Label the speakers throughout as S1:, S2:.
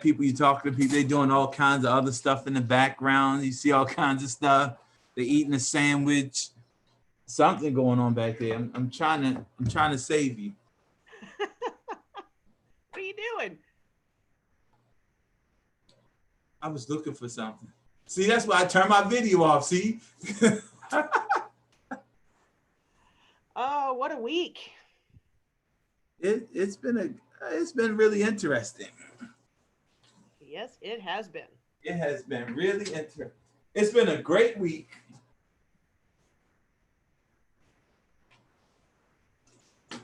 S1: people, you talk to people, they doing all kinds of other stuff in the background. You see all kinds of stuff. They're eating a sandwich. Something going on back there. I'm trying to save you.
S2: What are you doing?
S1: I was looking for something. See, that's why I turned my video off. See?
S2: Oh, what a week.
S1: It's been really interesting.
S2: Yes, it has been.
S1: It has been really interesting. It's been a great week.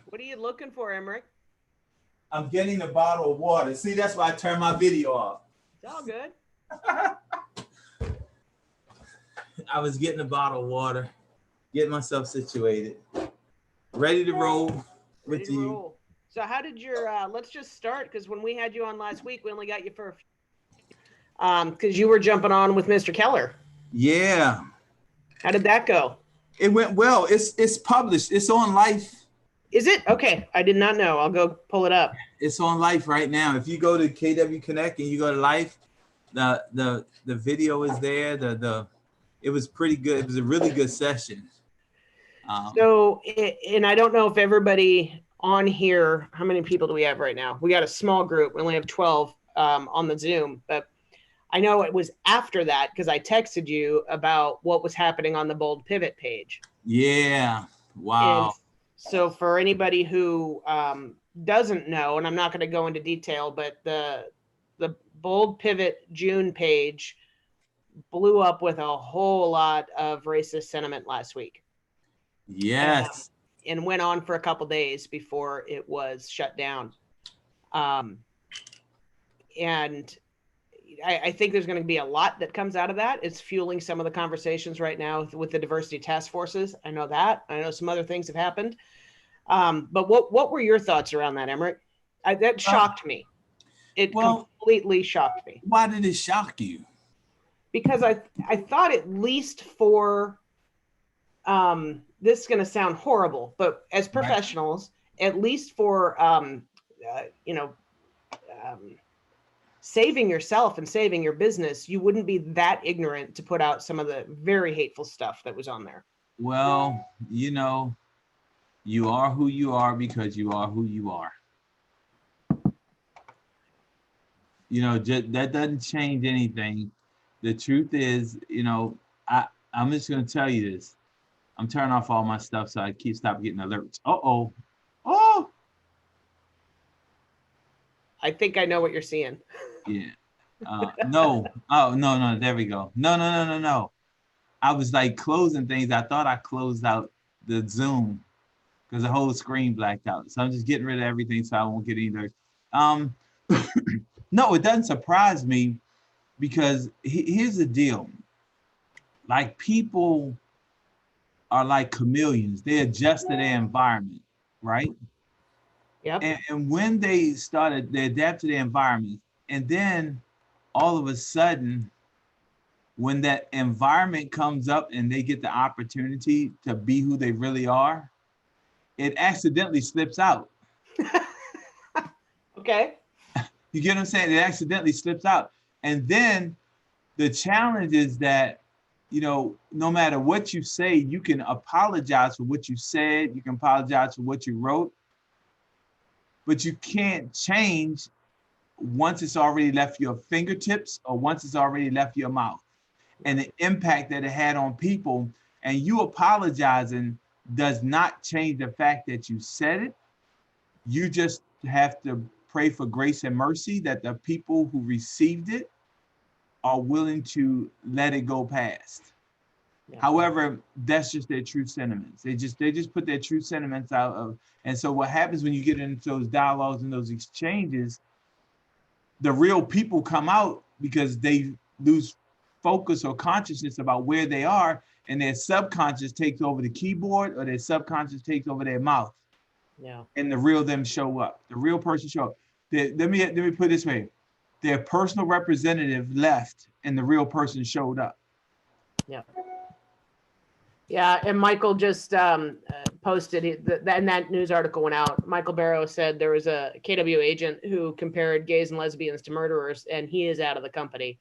S2: What are you looking for, Emerick?
S1: I'm getting a bottle of water. See, that's why I turned my video off.
S2: It's all good.
S1: I was getting a bottle of water, getting myself situated, ready to roll with you.
S2: Roll. So how did your, let's just start, because when we had you on last week, we only got you for a few, because you were jumping on with Mr. Keller.
S1: Yeah.
S2: How did that go?
S1: It went well. It's published. It's on Life.
S2: Is it? Okay. I did not know. I'll go pull it up.
S1: It's on Life right now. If you go to KW Connect and you go to Life, the video is there. It was pretty good. It was a really good session.
S2: And I don't know if everybody on here, how many people do we have right now? We got a small group. We only have 12 on the Zoom, but I know it was after that because I texted you about what was happening on the Bold Pivot page.
S1: Yeah. Wow.
S2: And so for anybody who doesn't know, and I'm not going to go into detail, but the Bold Pivot June page blew up with a whole lot of racist sentiment last week.
S1: Yes.
S2: And went on for a couple days before it was shut down. And I think there's going to be a lot that comes out of that. It's fueling some of the conversations right now with the diversity task forces. I know that. I know some other things have happened. But what were your thoughts around that, Emerick? That shocked me. It completely shocked me.
S1: Why did it shock you?
S2: Because I thought at least for, this is going to sound horrible, but as professionals, at least for, saving yourself and saving your business, you wouldn't be that ignorant to put out some of the very hateful stuff that was on there.
S1: Well, you are who you are because you are who you are. That doesn't change anything. The truth is, I'm just going to tell you this. I'm turning off all my stuff so I stop getting alerts. Oh.
S2: I think I know what you're seeing.
S1: Yeah. No. Oh, no. There we go. No. I was like closing things. I thought I closed out the Zoom because the whole screen blacked out. So I'm just getting rid of everything so I won't get any alerts. No, it doesn't surprise me because here's the deal. Like people are like chameleons. They adjust to their environment, right?
S2: Yep.
S1: And when they adapt to their environment. And then all of a sudden, when that environment comes up and they get the opportunity to be who they really are, it accidentally slips out.
S2: Okay.
S1: You get what I'm saying? It accidentally slips out. And then the challenge is that, no matter what you say, you can apologize for what you said. You can apologize for what you wrote. But you can't change once it's already left your fingertips or once it's already left your mouth, and the impact that it had on people. And you apologizing does not change the fact that you said it. You just have to pray for grace and mercy that the people who received it are willing to let it go past. Yeah. However, that's just their true sentiments. They just put their true sentiments out of. And so what happens when you get into those dialogues and those exchanges, the real people come out because they lose focus or consciousness about where they are, and their subconscious takes over the keyboard or their subconscious takes over their mouth.
S2: Yeah.
S1: And the real them show up. The real person show up. Let me put it this way. Their personal representative left and the real person showed up.
S2: Yeah. Yeah, and Michael just posted, and that news article went out. Michael Barrow said there was a KW agent who compared gays and lesbians to murderers, and he is out of the company.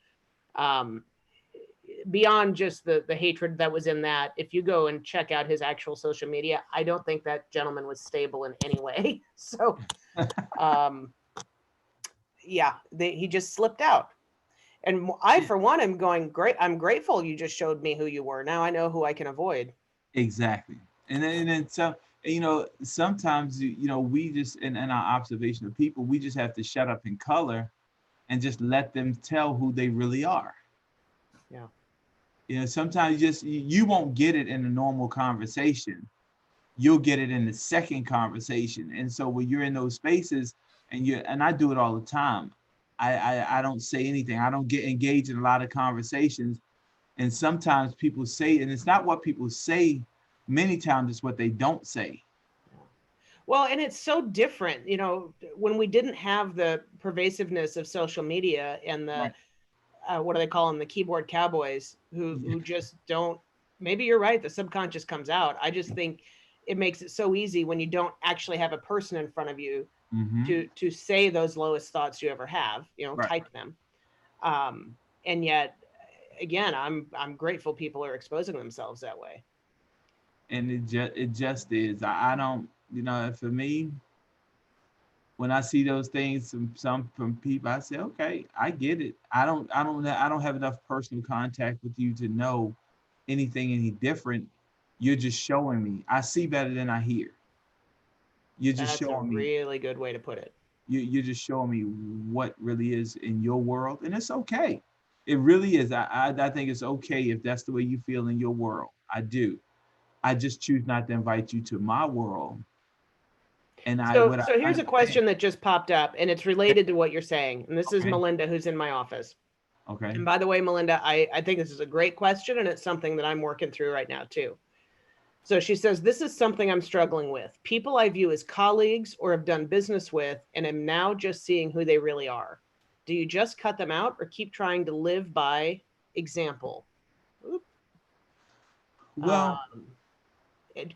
S2: Beyond just the hatred that was in that, if you go and check out his actual social media, I don't think that gentleman was stable in any way. So, yeah, he just slipped out. And I, for one, am going, great. I'm grateful you just showed me who you were. Now I know who I can avoid.
S1: Exactly. And then so, sometimes, we just, in our observation of people, we just have to shut up in color and just let them tell who they really are.
S2: Yeah.
S1: Sometimes you won't get it in a normal conversation. You'll get it in the second conversation. And so when you're in those spaces, and I do it all the time, I don't say anything. I don't get engaged in a lot of conversations. And sometimes people say, and it's not what people say, many times it's what they don't say.
S2: Well, and it's so different, when we didn't have the pervasiveness of social media and the, right. What do they call them? The keyboard cowboys who just don't, maybe you're right. The subconscious comes out. I just think it makes it so easy when you don't actually have a person in front of you to say those lowest thoughts you ever have, right. Type them. And yet, again, I'm grateful people are exposing themselves that way.
S1: And it just is. I don't, for me, when I see those things from people, I say, okay, I get it. I don't have enough personal contact with you to know anything any different. You're just showing me. I see better than I hear. You're just showing me.
S2: That's a really good way to put it.
S1: You're just showing me what really is in your world, and it's okay. It really is. I think it's okay if that's the way you feel in your world. I do. I just choose not to invite you to my world. And
S2: so here's a question that just popped up, and it's related to what you're saying. And this is Melinda, who's in my office.
S1: Okay.
S2: And by the way, Melinda, I think this is a great question, and it's something that I'm working through right now too. So she says, this is something I'm struggling with. People I view as colleagues or have done business with, and am now just seeing who they really are. Do you just cut them out or keep trying to live by example?
S1: Well,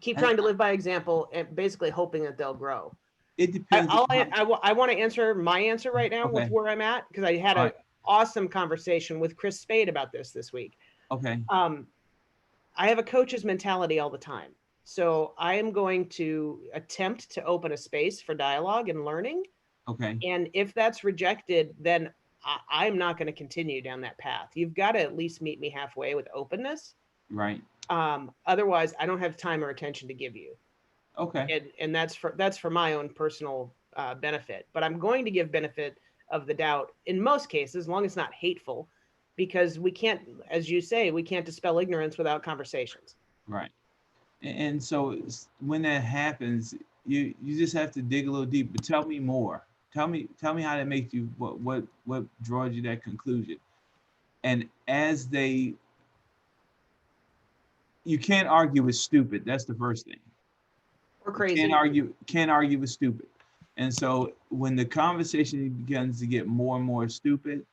S2: keep trying to live by example and basically hoping that they'll grow.
S1: It depends.
S2: I want to answer my answer right now with where I'm at, because I had an awesome conversation with Chris Spade about this week.
S1: Okay.
S2: I have a coach's mentality all the time. So I am going to attempt to open a space for dialogue and learning.
S1: Okay.
S2: And if that's rejected, then I'm not going to continue down that path. You've got to at least meet me halfway with openness.
S1: Right.
S2: Otherwise, I don't have time or attention to give you.
S1: Okay.
S2: And that's for my own personal benefit. But I'm going to give benefit of the doubt in most cases, as long as it's not hateful, because we can't, as you say, we can't dispel ignorance without conversations.
S1: Right. And so when that happens, you just have to dig a little deeper. Tell me more. Tell me how that makes you, what draws you that conclusion. And you can't argue with stupid. That's the first thing.
S2: Or crazy.
S1: Can't argue with stupid. And so when the conversation begins to get more and more stupid,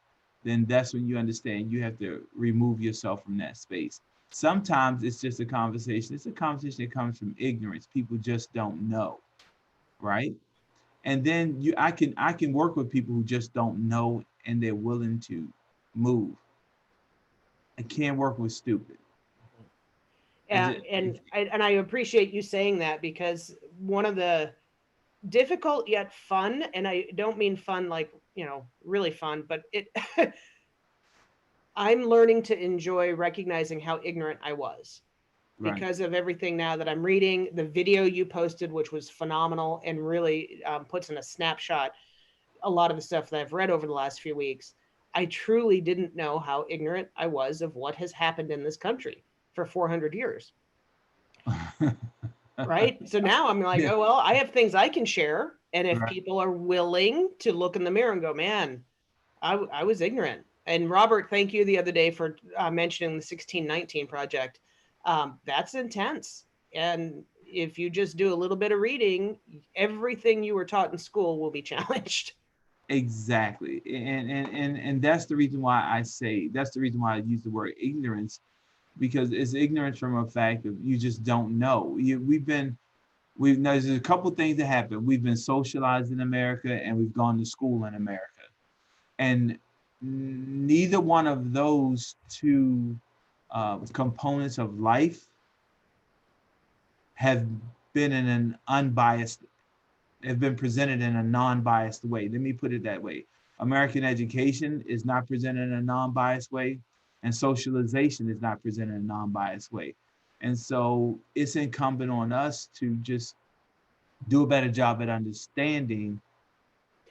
S1: then that's when you understand you have to remove yourself from that space. Sometimes it's just a conversation. It's a conversation that comes from ignorance. People just don't know, right? And then I can work with people who just don't know and they're willing to move. I can't work with stupid.
S2: Yeah, and I appreciate you saying that, because one of the difficult yet fun, and I don't mean fun like, really fun, but I'm learning to enjoy recognizing how ignorant I was because of everything now that I'm reading. The video you posted, which was phenomenal and really puts in a snapshot a lot of the stuff that I've read over the last few weeks. I truly didn't know how ignorant I was of what has happened in this country for 400 years. Right? So now I'm like, oh, well, I have things I can share. And if people are willing to look in the mirror and go, man, I was ignorant. And Robert, thank you the other day for mentioning the 1619 project. That's intense. And if you just do a little bit of reading, everything you were taught in school will be challenged.
S1: Exactly. And that's the reason why I use the word ignorance, because it's ignorance from a fact of you just don't know. We've been there's a couple things that happen. We've been socialized in America and we've gone to school in America. And neither one of those two components of life have been in an unbiased, have been presented in a non-biased way. Let me put it that way. American education is not presented in a non-biased way, and socialization is not presented in a non-biased way. And so it's incumbent on us to just do a better job at understanding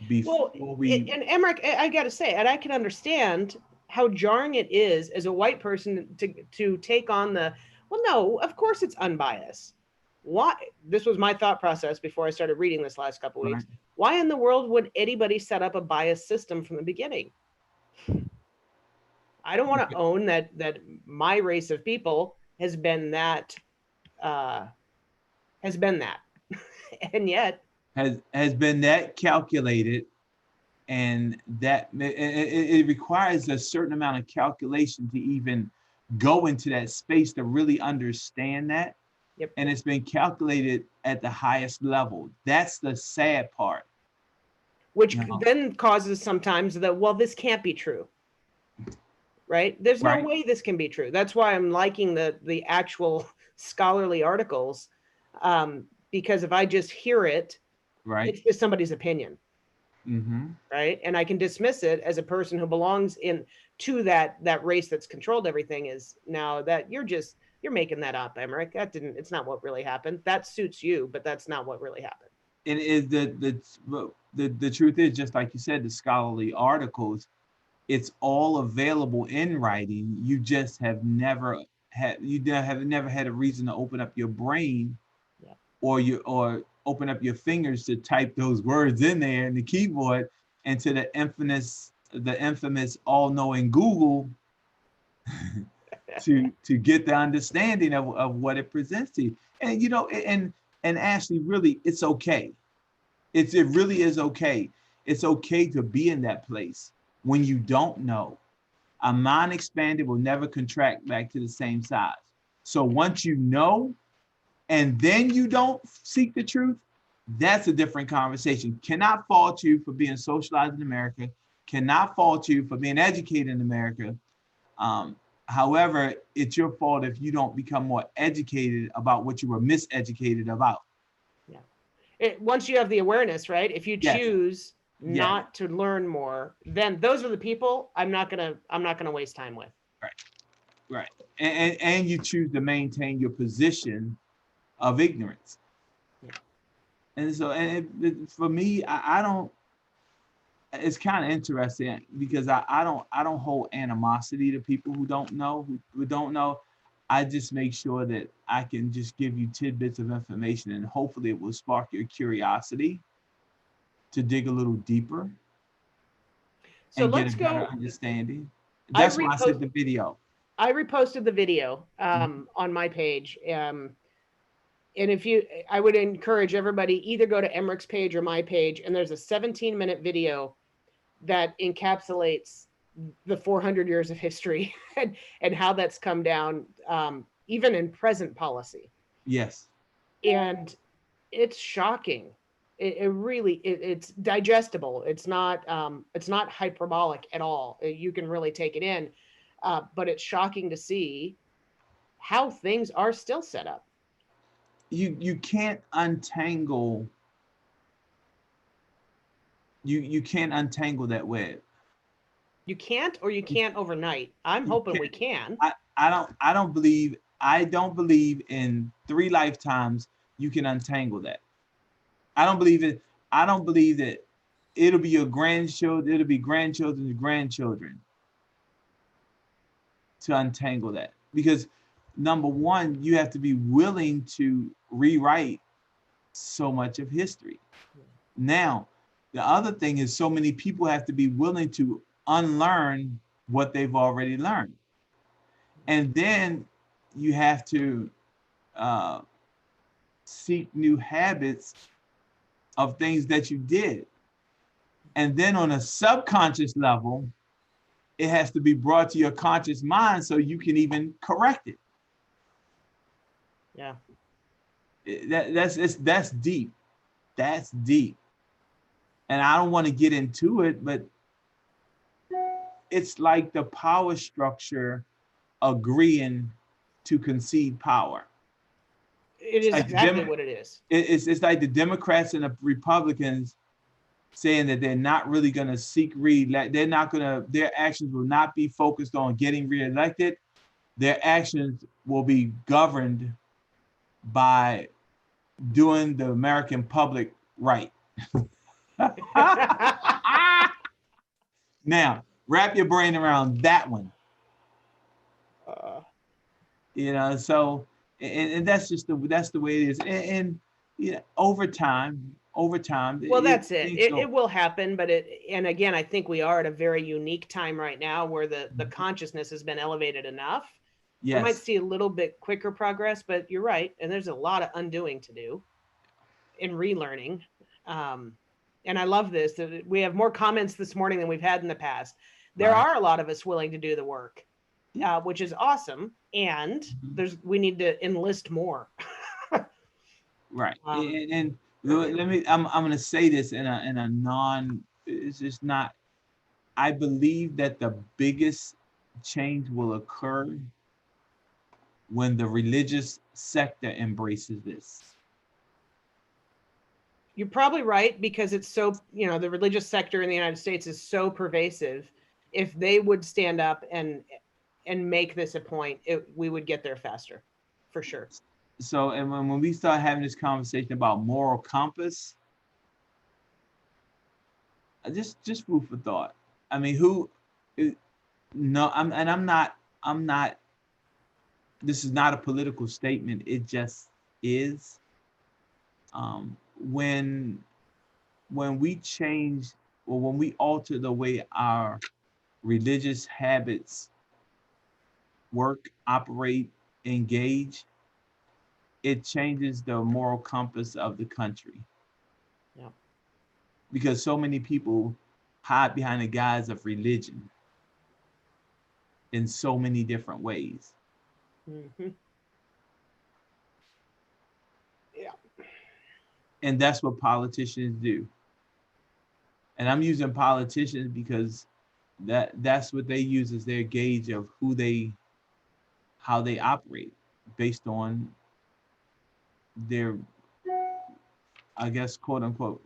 S1: before we.
S2: And Emerick, I got to say, and I can understand how jarring it is as a white person to take on the, well, no, of course it's unbiased. Why? This was my thought process before I started reading this last couple of weeks.
S1: Right.
S2: Why in the world would anybody set up a biased system from the beginning? I don't want to own that my race of people has been that, and yet
S1: has been that calculated, and that it requires a certain amount of calculation to even go into that space to really understand that.
S2: Yep.
S1: And it's been calculated at the highest level. That's the sad part.
S2: Which then causes sometimes that, well, this can't be true. Right? There's no way this can be true. That's why I'm liking the actual scholarly articles, because if I just hear it, it's just somebody's opinion.
S1: Mm-hmm. Right?
S2: And I can dismiss it as a person who belongs to that race that's controlled everything. Is now that you're making that up, Emerick. It's not what really happened. That suits you, but that's not what really happened.
S1: It is the truth is, just like you said, the scholarly articles, it's all available in writing. You just have never had a reason to open up your brain, or open up your fingers to type those words in there in the keyboard, and to the infamous all-knowing Google to get the understanding of what it presents to you. And and Ashley, really, it's okay. It really is okay. It's okay to be in that place when you don't know. A mind expanded will never contract back to the same size. So once you know, and then you don't seek the truth, that's a different conversation. Cannot fault you for being socialized in America. Cannot fault you for being educated in America. However, it's your fault if you don't become more educated about what you were miseducated about.
S2: Yeah. Once you have the awareness, right? If you choose not to learn more, then those are the people I'm not gonna waste time with.
S1: Right. And you choose to maintain your position of ignorance. Yeah. And so, for me, I don't. It's kind of interesting because I don't hold animosity to people who don't know, who don't know. I just make sure that I can just give you tidbits of information, and hopefully it will spark your curiosity to dig a little deeper.
S2: So
S1: and
S2: let's
S1: get a better
S2: go.
S1: Understanding. That's why I said the video.
S2: I reposted the video on my page. And I would encourage everybody either go to Emerick's page or my page, and there's a 17-minute video that encapsulates the 400 years of history and how that's come down, even in present policy.
S1: Yes.
S2: And it's shocking. It's digestible. It's not hyperbolic at all. You can really take it in, but it's shocking to see how things are still set up.
S1: You can't untangle. You can't untangle that web.
S2: You can't, or you can't overnight. I'm hoping we can.
S1: I don't believe in 3 lifetimes you can untangle that. I don't believe it. I don't believe that it'll be your grandchildren, it'll be grandchildren's grandchildren to untangle that. Because number one, you have to be willing to rewrite so much of history. Now, the other thing is so many people have to be willing to unlearn what they've already learned. And then you have to seek new habits of things that you did. And then on a subconscious level, it has to be brought to your conscious mind so you can even correct it.
S2: Yeah.
S1: That's deep. That's deep. And I don't want to get into it, but it's like the power structure agreeing to concede power.
S2: It
S1: It's
S2: is
S1: like
S2: exactly what it is.
S1: it's like the Democrats and the Republicans saying that they're not really going to seek they're not going to, their actions will not be focused on getting reelected. Their actions will be governed by doing the American public right. Now, wrap your brain around that one. So, and that's just that's the way it is. And over time,
S2: well, that's it. It will happen, but and again, I think we are at a very unique time right now where the consciousness has been elevated enough.
S1: Yes.
S2: We might see a little bit quicker progress, but you're right, and there's a lot of undoing to do in relearning. And I love this. That we have more comments this morning than we've had in the past. There are a lot of us willing to do the work, which is awesome. And we need to enlist more.
S1: Right. And let me. I'm going to say this in a non. It's just not. I believe that the biggest change will occur when the religious sector embraces this.
S2: You're probably right, because it's so, the religious sector in the United States is so pervasive. If they would stand up and make this a point, we would get there faster, for sure.
S1: So, and when we start having this conversation about moral compass, just food for thought. I mean, I'm not, this is not a political statement. It just is. When we change, or when we alter the way our religious habits work, operate, engage, it changes the moral compass of the country.
S2: Yeah.
S1: Because so many people hide behind the guise of religion in so many different ways.
S2: Mm-hmm. Yeah.
S1: And that's what politicians do. And I'm using politicians because that's what they use as their gauge of how they operate, based on their, I guess, quote unquote,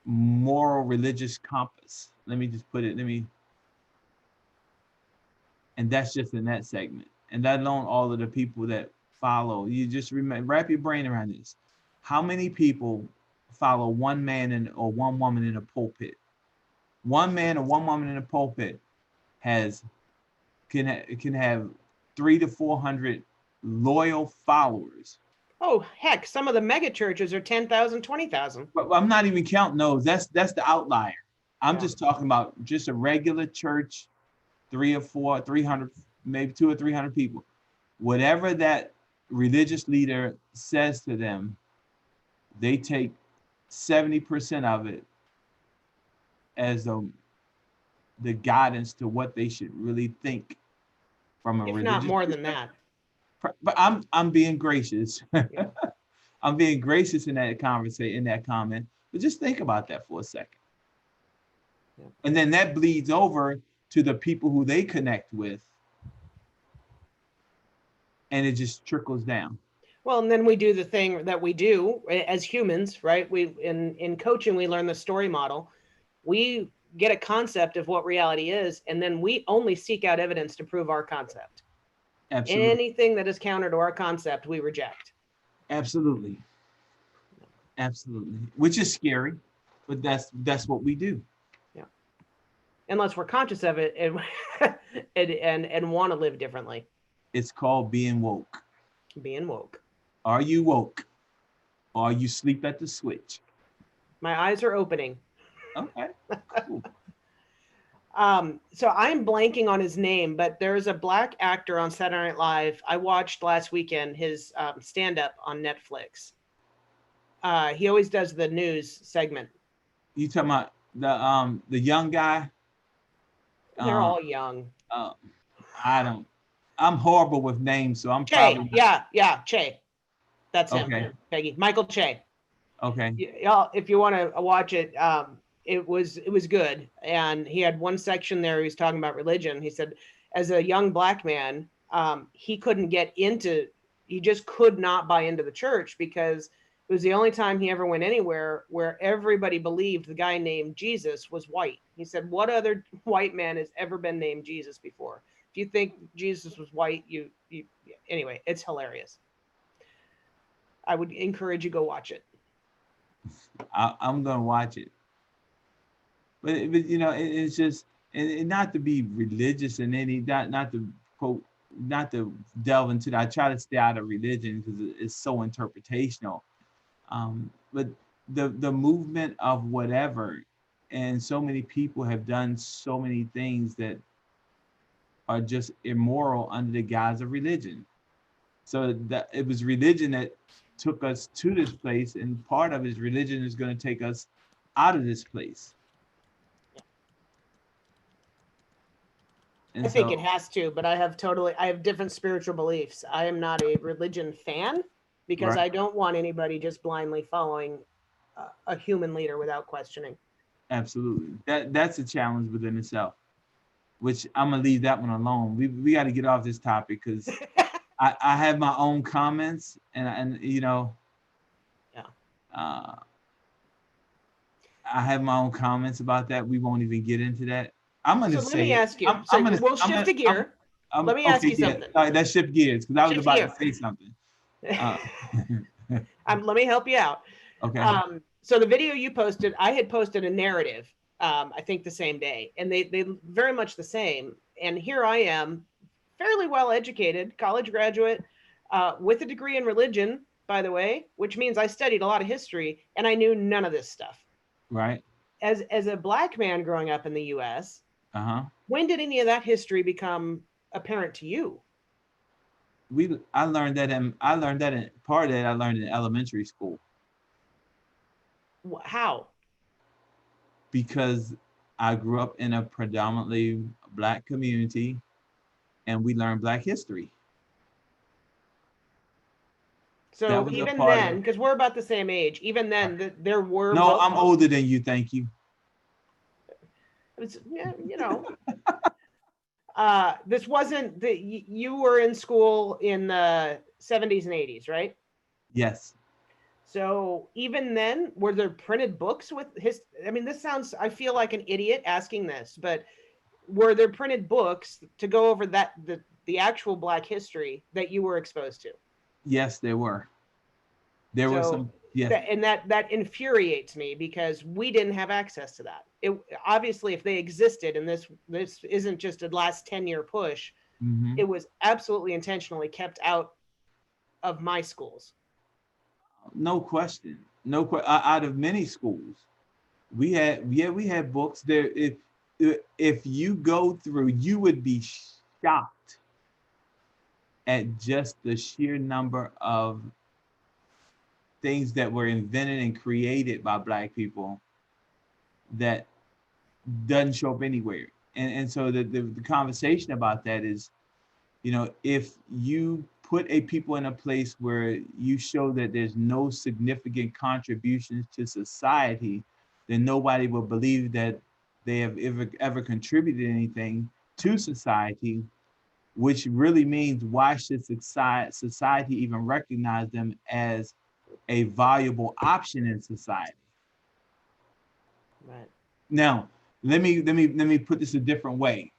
S1: moral religious compass. Let me just put it, and that's just in that segment. And that alone, all of the people that follow, you just remember, wrap your brain around this. How many people follow one man or one woman in a pulpit? One man or one woman in a pulpit can have 300 to 400 loyal followers.
S2: Oh, heck, some of the mega churches are 10,000, 20,000.
S1: But I'm not even counting those. That's the outlier. I'm just talking about just a regular church, 300, maybe 200 or 300 people. Whatever that religious leader says to them, they take 70% of it as the guidance to what they should really think from a religious,
S2: if not more than that.
S1: But I'm being gracious. Yeah. I'm being gracious in that conversation, in that comment. But just think about that for a second. Yeah. And then that bleeds over to the people who they connect with. And it just trickles down.
S2: Well, and then we do the thing that we do as humans, right? We in coaching, we learn the story model. We get a concept of what reality is, and then we only seek out evidence to prove our concept. Absolutely. Anything that is counter to our concept, we reject.
S1: Absolutely. Absolutely. Which is scary, but that's what we do.
S2: Yeah. Unless we're conscious of it and want to live differently.
S1: It's called being woke.
S2: Being woke.
S1: Are you woke? Or are you asleep at the switch?
S2: My eyes are opening.
S1: Okay. Cool.
S2: So I'm blanking on his name, but there's a Black actor on Saturday Night Live. I watched last weekend his stand-up on Netflix. He always does the news segment.
S1: You talking about the young guy?
S2: They're all young.
S1: I'm horrible with names, so I'm
S2: Che.
S1: probably
S2: Yeah, Che. That's him,
S1: Okay.
S2: Peggy. Michael Che.
S1: Okay.
S2: Y'all, if you want to watch it, it was good. And he had one section there. He was talking about religion. He said, as a young black man, he couldn't get into. He just could not buy into the church because it was the only time he ever went anywhere where everybody believed the guy named Jesus was white. He said, "What other white man has ever been named Jesus before? If you think Jesus was white, you anyway, it's hilarious. I would encourage you go watch it."
S1: I'm gonna watch it. But you know, it's just and not to be religious in any not to quote not to delve into that. I try to stay out of religion because it's so interpretational. But the movement of whatever, and so many people have done so many things that are just immoral under the guise of religion. So that it was religion that took us to this place, and part of his religion is going to take us out of this place.
S2: I
S1: And
S2: think it
S1: so,
S2: has to, but I have different spiritual beliefs. I am not a religion fan because
S1: right,
S2: I don't want anybody just blindly following a human leader without questioning.
S1: absolutely, that's a challenge within itself. Which I'm gonna leave that one alone. We got to get off this topic because I have my own comments, and you know,
S2: Yeah.
S1: uh, I have my own comments about that. We won't even get into that. I'm gonna
S2: So let me
S1: say it.
S2: ask you. So we'll shift to gear.
S1: I'm
S2: Let me ask
S1: okay.
S2: you
S1: Yeah,
S2: something.
S1: that shift gears because I was
S2: Shift
S1: about to
S2: gear.
S1: say something. Uh,
S2: Let me help you out.
S1: okay.
S2: So the video you posted, I had posted a narrative, I think the same day, and they very much the same. And here I am, fairly well educated, college graduate, with a degree in religion, by the way, which means I studied a lot of history, and I knew none of this stuff.
S1: Right.
S2: As a black man growing up in the U.S.,
S1: Uh-huh.
S2: when did any of that history become apparent to you?
S1: I learned that in part of that I learned in elementary school
S2: How?
S1: because I grew up in a predominantly black community and we learned black history. That
S2: So
S1: was a
S2: even
S1: part of
S2: then, because we're about the same age, even then there were
S1: No, I'm older than you, thank you.
S2: yeah, you know, this wasn't the you were in school in the 70s and 80s, right?
S1: Yes.
S2: So even then, were there printed books with his? I mean, this sounds. I feel like an idiot asking this, but were there printed books to go over the actual Black history that you were exposed to?
S1: Yes, there were. There were
S2: So
S1: some yes.
S2: that infuriates me because we didn't have access to that. It obviously, if they existed, and this isn't just a last 10-year push,
S1: Mm-hmm.
S2: it was absolutely intentionally kept out of my schools.
S1: No question. Out of many schools, we had books there. If you go through, you would be shocked at just the sheer number of things that were invented and created by black people that doesn't show up anywhere. And so the conversation about that is, you know, if you put a people in a place where you show that there's no significant contributions to society, then nobody will believe that they have ever contributed anything to society, which really means why should society even recognize them as a valuable option in society?
S2: Right.
S1: Now, let me put this a different way.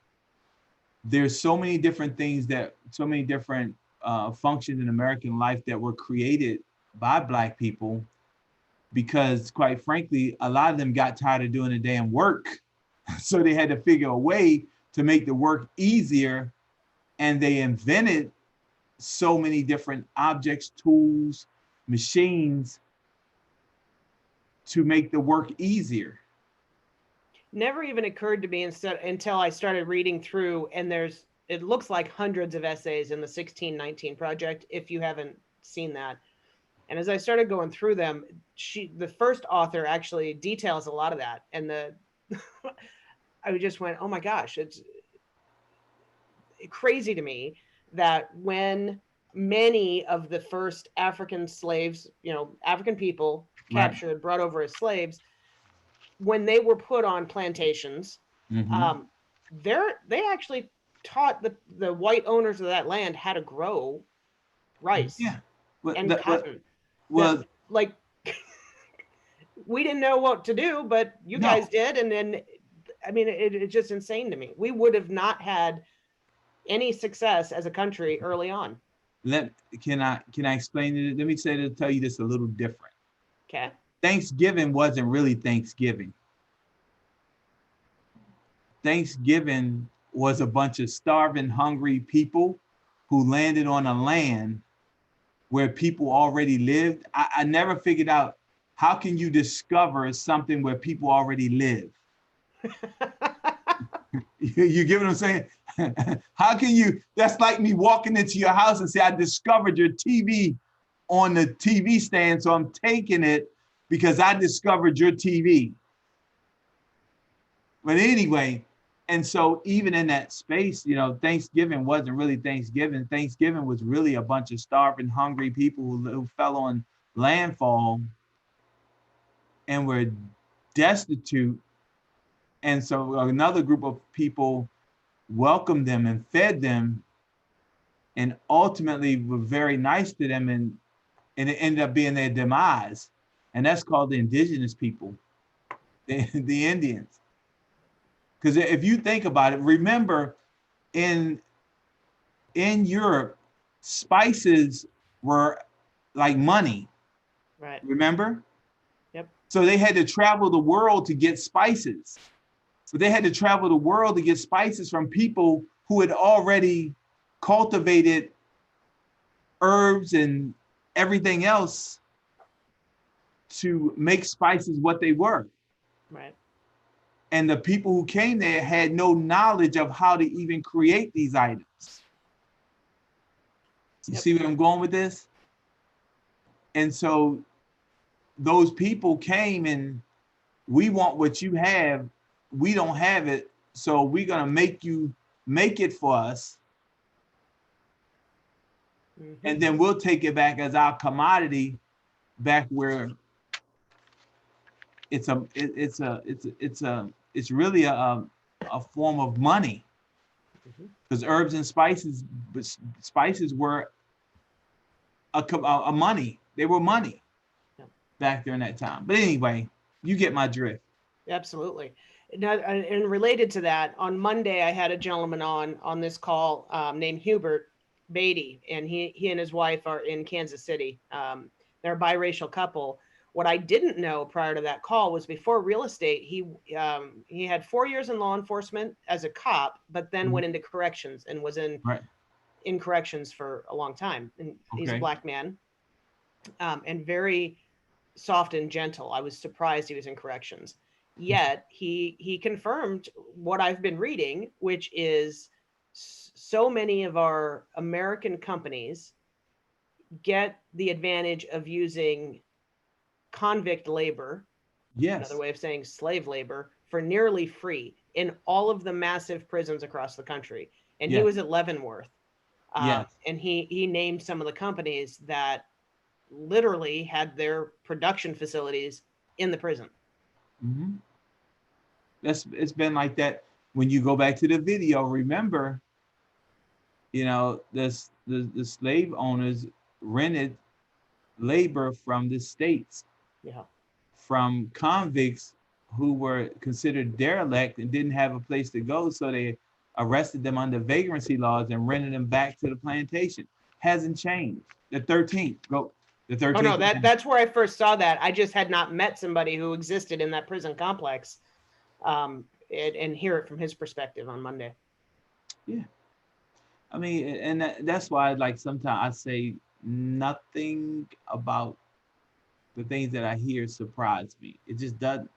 S1: There's so many different things so many different functions in American life that were created by black people because, quite frankly, a lot of them got tired of doing the damn work, so they had to figure a way to make the work easier, and they invented so many different objects, tools, machines to make the work easier.
S2: Never even occurred to me until I started reading through, and it looks like hundreds of essays in the 1619 project, if you haven't seen that. And as I started going through them, the first author actually details a lot of that. And I just went, oh my gosh, it's crazy to me that when many of the first African slaves, African people
S1: Right.
S2: captured, brought over as slaves, when they were put on plantations,
S1: Mm-hmm.
S2: um, they actually taught the white owners of that land how to grow rice
S1: Yeah. But
S2: and
S1: that, but
S2: cotton. That,
S1: well,
S2: like, we didn't know what to do, but you guys
S1: no.
S2: did, and then I mean, it's just insane to me. We would have not had any success as a country early on.
S1: Let can I explain it? Let me tell you this a little different.
S2: Okay.
S1: Thanksgiving wasn't really Thanksgiving. Thanksgiving was a bunch of starving, hungry people who landed on a land where people already lived. I never figured out how can you discover something where people already live. You get what I'm saying? How can you? That's like me walking into your house and say, I discovered your TV on the TV stand, so I'm taking it because I discovered your TV. But anyway, and so even in that space, Thanksgiving wasn't really Thanksgiving. Thanksgiving was really a bunch of starving, hungry people who fell on landfall and were destitute. And so another group of people welcomed them and fed them and ultimately were very nice to them, and it ended up being their demise. And that's called the indigenous people, the Indians. Because if you think about it, remember in Europe, spices were like money.
S2: Right.
S1: Remember?
S2: Yep.
S1: So they had to travel the world to get spices. But they had to travel the world to get spices from people who had already cultivated herbs and everything else to make spices what they were.
S2: Right.
S1: And the people who came there had no knowledge of how to even create these items. You see where I'm going with this? And so those people came and we want what you have. We don't have it. So we're going to make you make it for us.
S2: Mm-hmm.
S1: And then we'll take it back as our commodity back where it's really a form of money, because herbs and spices were a money. They were money back during that time. But anyway, you get my drift.
S2: Absolutely. Now, and related to that, on Monday I had a gentleman on this call named Hubert Beatty, and he and his wife are in Kansas City. They're a biracial couple. What I didn't know prior to that call was before real estate, he had 4 years in law enforcement as a cop, but then went into corrections and was in corrections for a long time. And he's a black man, and very soft and gentle. I was surprised he was in corrections. Yet he confirmed what I've been reading, which is so many of our American companies get the advantage of using convict labor, another way of saying slave labor, for nearly free in all of the massive prisons across the country. And he was at Leavenworth. And he named some of the companies that literally had their production facilities in the prison.
S1: Mm-hmm. It's been like that. When you go back to the video, remember, the slave owners rented labor from the states, from convicts who were considered derelict and didn't have a place to go, so they arrested them under vagrancy laws and rented them back to the plantation. Hasn't changed. The 13th.
S2: Oh no, that's where I first saw that. I just had not met somebody who existed in that prison complex, and hear it from his perspective on Monday.
S1: Yeah. I mean, and that's why, like, sometimes I say nothing about the things that I hear surprise me. It just doesn't.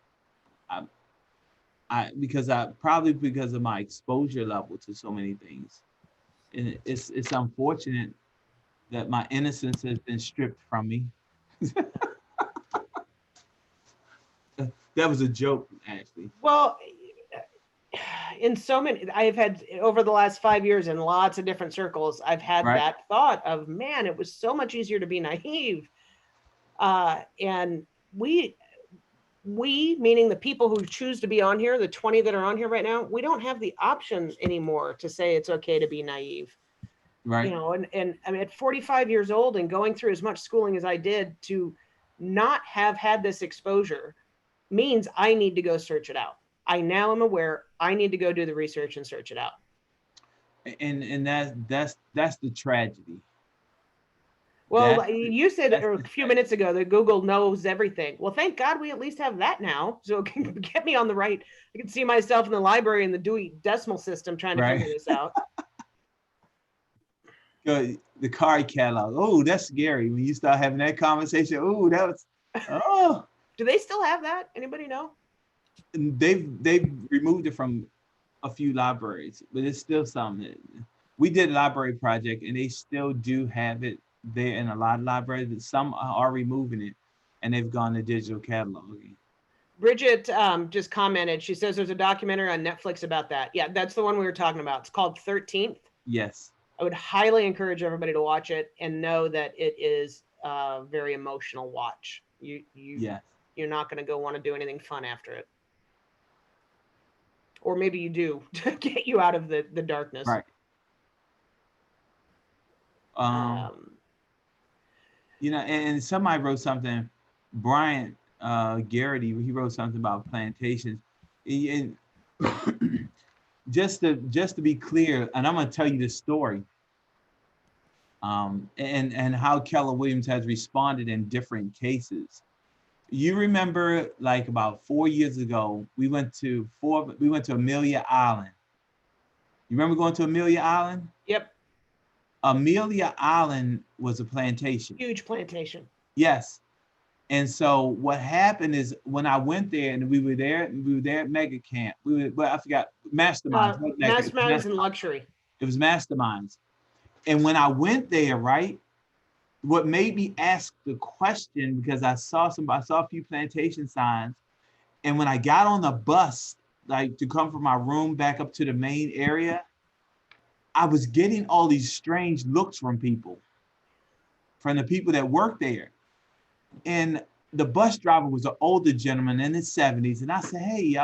S1: Because of my exposure level to so many things, and it's unfortunate that my innocence has been stripped from me. That was a joke, actually.
S2: Well, in so many, I've had over the last 5 years in lots of different circles, I've had
S1: Right.
S2: that thought of, man, it was so much easier to be naive. And we, meaning the people who choose to be on here, the 20 that are on here right now, we don't have the option anymore to say it's okay to be naive.
S1: Right.
S2: And I mean, at 45 years old and going through as much schooling as I did, to not have had this exposure means I need to go search it out. I now am aware I need to go do the research and search it out.
S1: And that's the tragedy.
S2: Well, you said a few minutes ago that Google knows everything. Well, thank God we at least have that now, so it can get me on the right. I can see myself in the library in the Dewey Decimal System trying to figure this out.
S1: The card catalog. Oh, that's scary when you start having that conversation. Oh, that was. Oh.
S2: Do they still have that? Anybody know?
S1: They've removed it from a few libraries, but it's still something. We did a library project, and they still do have it there in a lot of libraries, but some are removing it, and they've gone to digital cataloging.
S2: Bridget just commented. She says there's a documentary on Netflix about that. Yeah, that's the one we were talking about. It's called 13th.
S1: Yes.
S2: I would highly encourage everybody to watch it and know that it is a very emotional watch. You're not going to go want to do anything fun after it. Or maybe you do to get you out of the darkness.
S1: Right. And somebody wrote something, Brian Garrity, he wrote something about plantations. And just to be clear, and I'm going to tell you this story, and how Keller Williams has responded in different cases. You remember, like about 4 years ago, we went to Amelia Island. You remember going to Amelia Island?
S2: Yep.
S1: Amelia Island was a plantation.
S2: Huge plantation.
S1: Yes. And so what happened is when I went there and we were there at Mega Camp. I forgot, Masterminds.
S2: Masterminds and Luxury.
S1: It was Masterminds. And when I went there, right, what made me ask the question, because I saw a few plantation signs, and when I got on the bus, like to come from my room back up to the main area, I was getting all these strange looks from the people that worked there. And the bus driver was an older gentleman in his 70s. And I said, hey,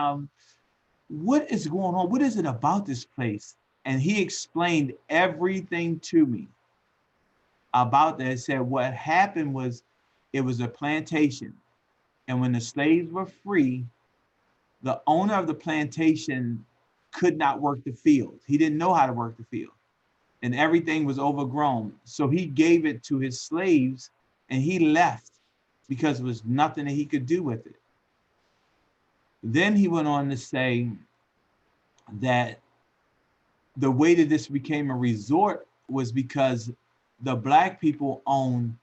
S1: what is going on? What is it about this place? And he explained everything to me about that. He said what happened was it was a plantation. And when the slaves were free, the owner of the plantation could not work the field. He didn't know how to work the field. And everything was overgrown. So he gave it to his slaves and he left because there was nothing that he could do with it. Then he went on to say that the way that this became a resort was because the Black people owned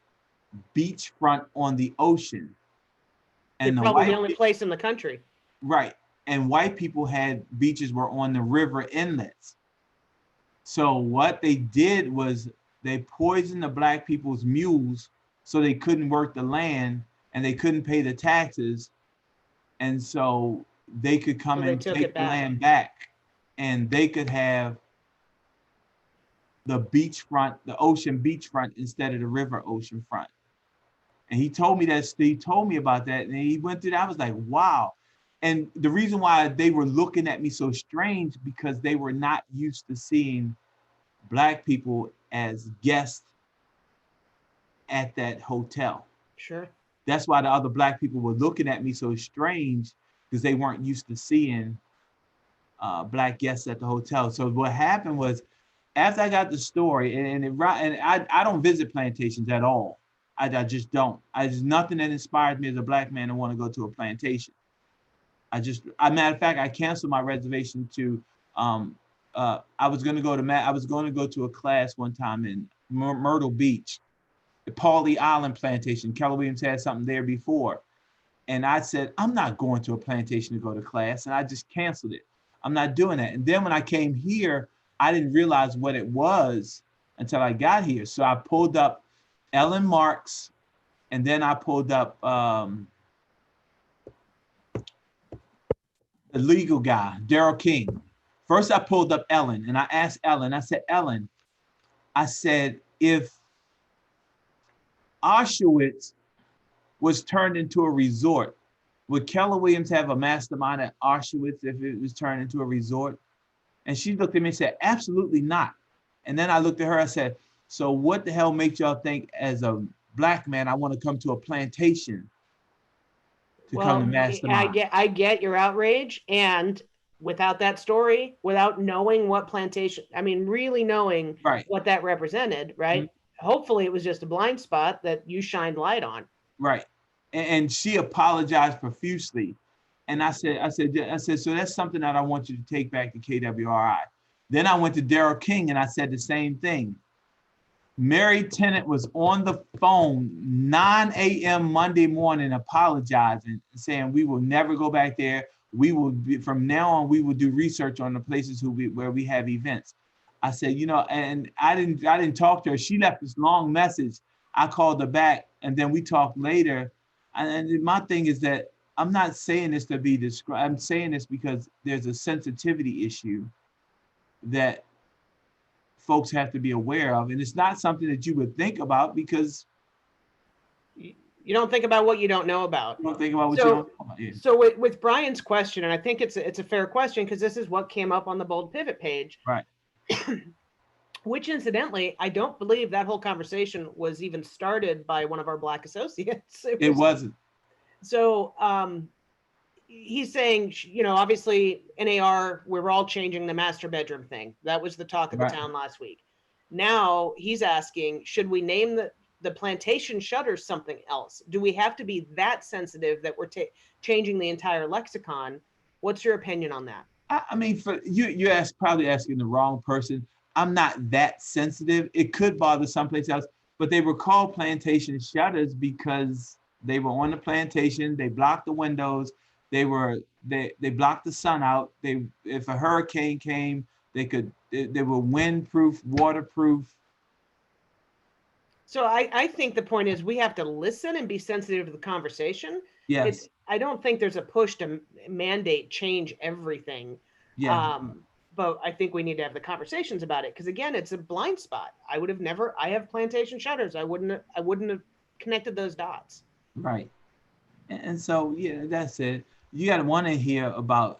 S1: beachfront on the ocean.
S2: And probably the only place in the country.
S1: Right. And white people had beaches were on the river inlets. So what they did was they poisoned the Black people's mules so they couldn't work the land and they couldn't pay the taxes. And so they could come and take the land back, and they could have the beachfront, the ocean beachfront instead of the river ocean front. And he told me about that, and he went through that. I was like, wow. And the reason why they were looking at me so strange, because they were not used to seeing Black people as guests at that hotel.
S2: Sure.
S1: That's why the other Black people were looking at me so strange, because they weren't used to seeing Black guests at the hotel. So what happened was, after I got the story, and I don't visit plantations at all. I just don't. There's nothing that inspires me as a Black man to want to go to a plantation. Matter of fact, I canceled my reservation to. I was going to go to a class one time in Myrtle Beach, the Pawleys Island plantation. Keller Williams had something there before, and I said, I'm not going to a plantation to go to class, and I just canceled it. I'm not doing that. And then when I came here, I didn't realize what it was until I got here. So I pulled up Ellen Marks, and then I pulled up the legal guy, Daryl King, First, I pulled up Ellen and I asked Ellen, I said, Ellen, I said, if Auschwitz was turned into a resort, would Keller Williams have a mastermind at Auschwitz if it was turned into a resort? And she looked at me and said, absolutely not. And then I looked at her, I said, so what the hell makes y'all think as a Black man, I want to come to a plantation to come to mastermind?
S2: I get your outrage. And without that story, without knowing what plantation, I mean, really knowing
S1: Right.
S2: what that represented, right? Mm-hmm. Hopefully it was just a blind spot that you shined light on.
S1: Right. And she apologized profusely. And I said, so that's something that I want you to take back to KWRI. Then I went to Daryl King and I said the same thing. Mary Tennant was on the phone 9 a.m. Monday morning apologizing, saying we will never go back there. We will be, from now on, we will do research on the places where we have events. I said, you know, and I didn't talk to her. She left this long message. I called her back and then we talked later. And my thing is that I'm not saying this to be described. I'm saying this because there's a sensitivity issue that folks have to be aware of. And it's not something that you would think about because
S2: you don't think about what you don't know about.
S1: You don't think about what you don't know about. Yeah.
S2: So with Brian's question, and I think it's a fair question because this is what came up on the Bold Pivot page.
S1: Right.
S2: Which incidentally, I don't believe that whole conversation was even started by one of our Black associates.
S1: It wasn't.
S2: So he's saying, you know, obviously NAR, we're all changing the master bedroom thing. That was the talk of the town last week. Now he's asking, should we name the plantation shutters something else? Do we have to be that sensitive that we're changing the entire lexicon? What's your opinion on that?
S1: I mean, for you probably asking the wrong person. I'm not that sensitive. It could bother someplace else, but they were called plantation shutters because they were on the plantation. They blocked the windows. They blocked the sun out. If a hurricane came, they were windproof, waterproof.
S2: So I think the point is we have to listen and be sensitive to the conversation.
S1: Yes.
S2: I don't think there's a push to mandate change everything.
S1: Yeah.
S2: But I think we need to have the conversations about it because again, it's a blind spot. I have plantation shutters. I wouldn't have connected those dots.
S1: Right. And so, yeah, that's it. You got one in here about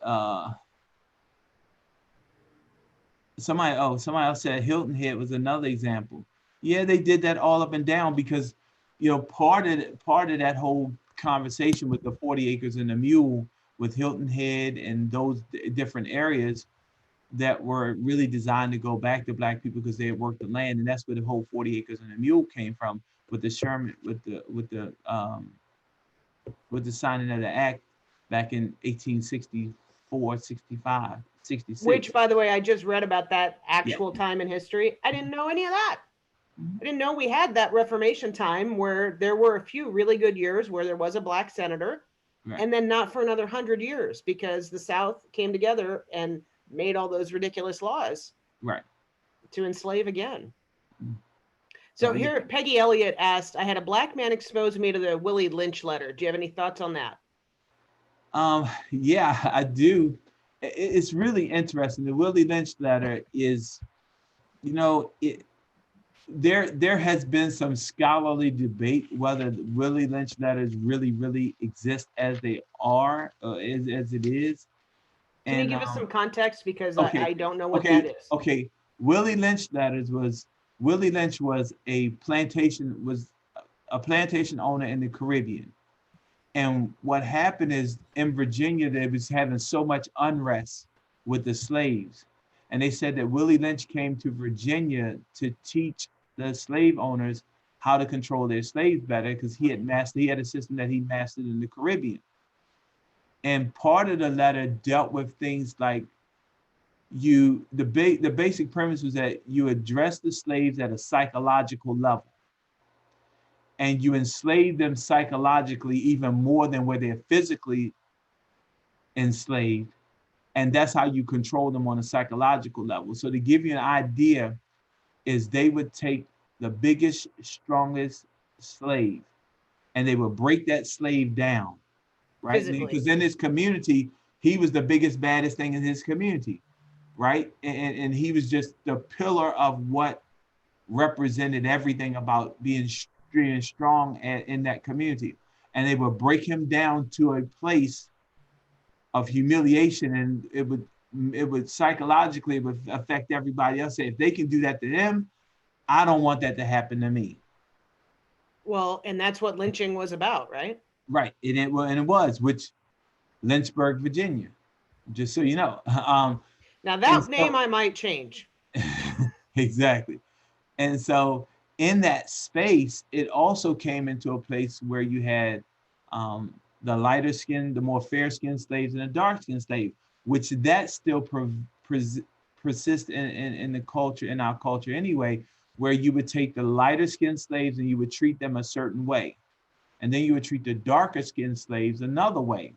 S1: somebody else said Hilton Head was another example. Yeah, they did that all up and down because, you know, part of that whole conversation with the 40 acres and the mule with Hilton Head and those different areas that were really designed to go back to Black people because they had worked the land, and that's where the whole 40 acres and a mule came from with the Sherman with the signing of the act back in 1864, 65, 66.
S2: Which, by the way, I just read about that actual time in history. I didn't know any of that. I didn't know we had that Reformation time where there were a few really good years where there was a Black senator, and then not for another 100 years because the South came together and made all those ridiculous laws to enslave again. So here, Peggy Elliott asked, I had a Black man expose me to the Willie Lynch letter. Do you have any thoughts on that?
S1: Yeah, I do. It's really interesting. The Willie Lynch letter is, you know, there has been some scholarly debate whether the Willie Lynch letters really exist as they are, as it is.
S2: Can you give us some context because I don't know what that is.
S1: Okay, Willie Lynch was a plantation owner in the Caribbean. And what happened is in Virginia, they was having so much unrest with the slaves. And they said that Willie Lynch came to Virginia to teach the slave owners how to control their slaves better because he had a system that he mastered in the Caribbean. And part of the letter dealt with things like the basic premise was that you address the slaves at a psychological level. And you enslave them psychologically even more than where they're physically enslaved. And that's how you control them on a psychological level. So to give you an idea is they would take the biggest, strongest slave and they would break that slave down. Right? Because in his community, he was the biggest, baddest thing in his community. right? And he was just the pillar of what represented everything about being strong in that community. And they would break him down to a place of humiliation, and it would psychologically, it would affect everybody else. Say, if they can do that to them, I don't want that to happen to me.
S2: Well, and that's what lynching was about, right?
S1: Right. And it was, which Lynchburg, Virginia, just so you know.
S2: Now
S1: And
S2: that name
S1: so
S2: I might change.
S1: exactly. And so in that space, it also came into a place where you had um, the lighter skin, the more fair skinned slaves, and the dark skinned slave, which that still persists in the culture, in our culture anyway, where you would take the lighter skinned slaves and you would treat them a certain way. And then you would treat the darker skinned slaves another way.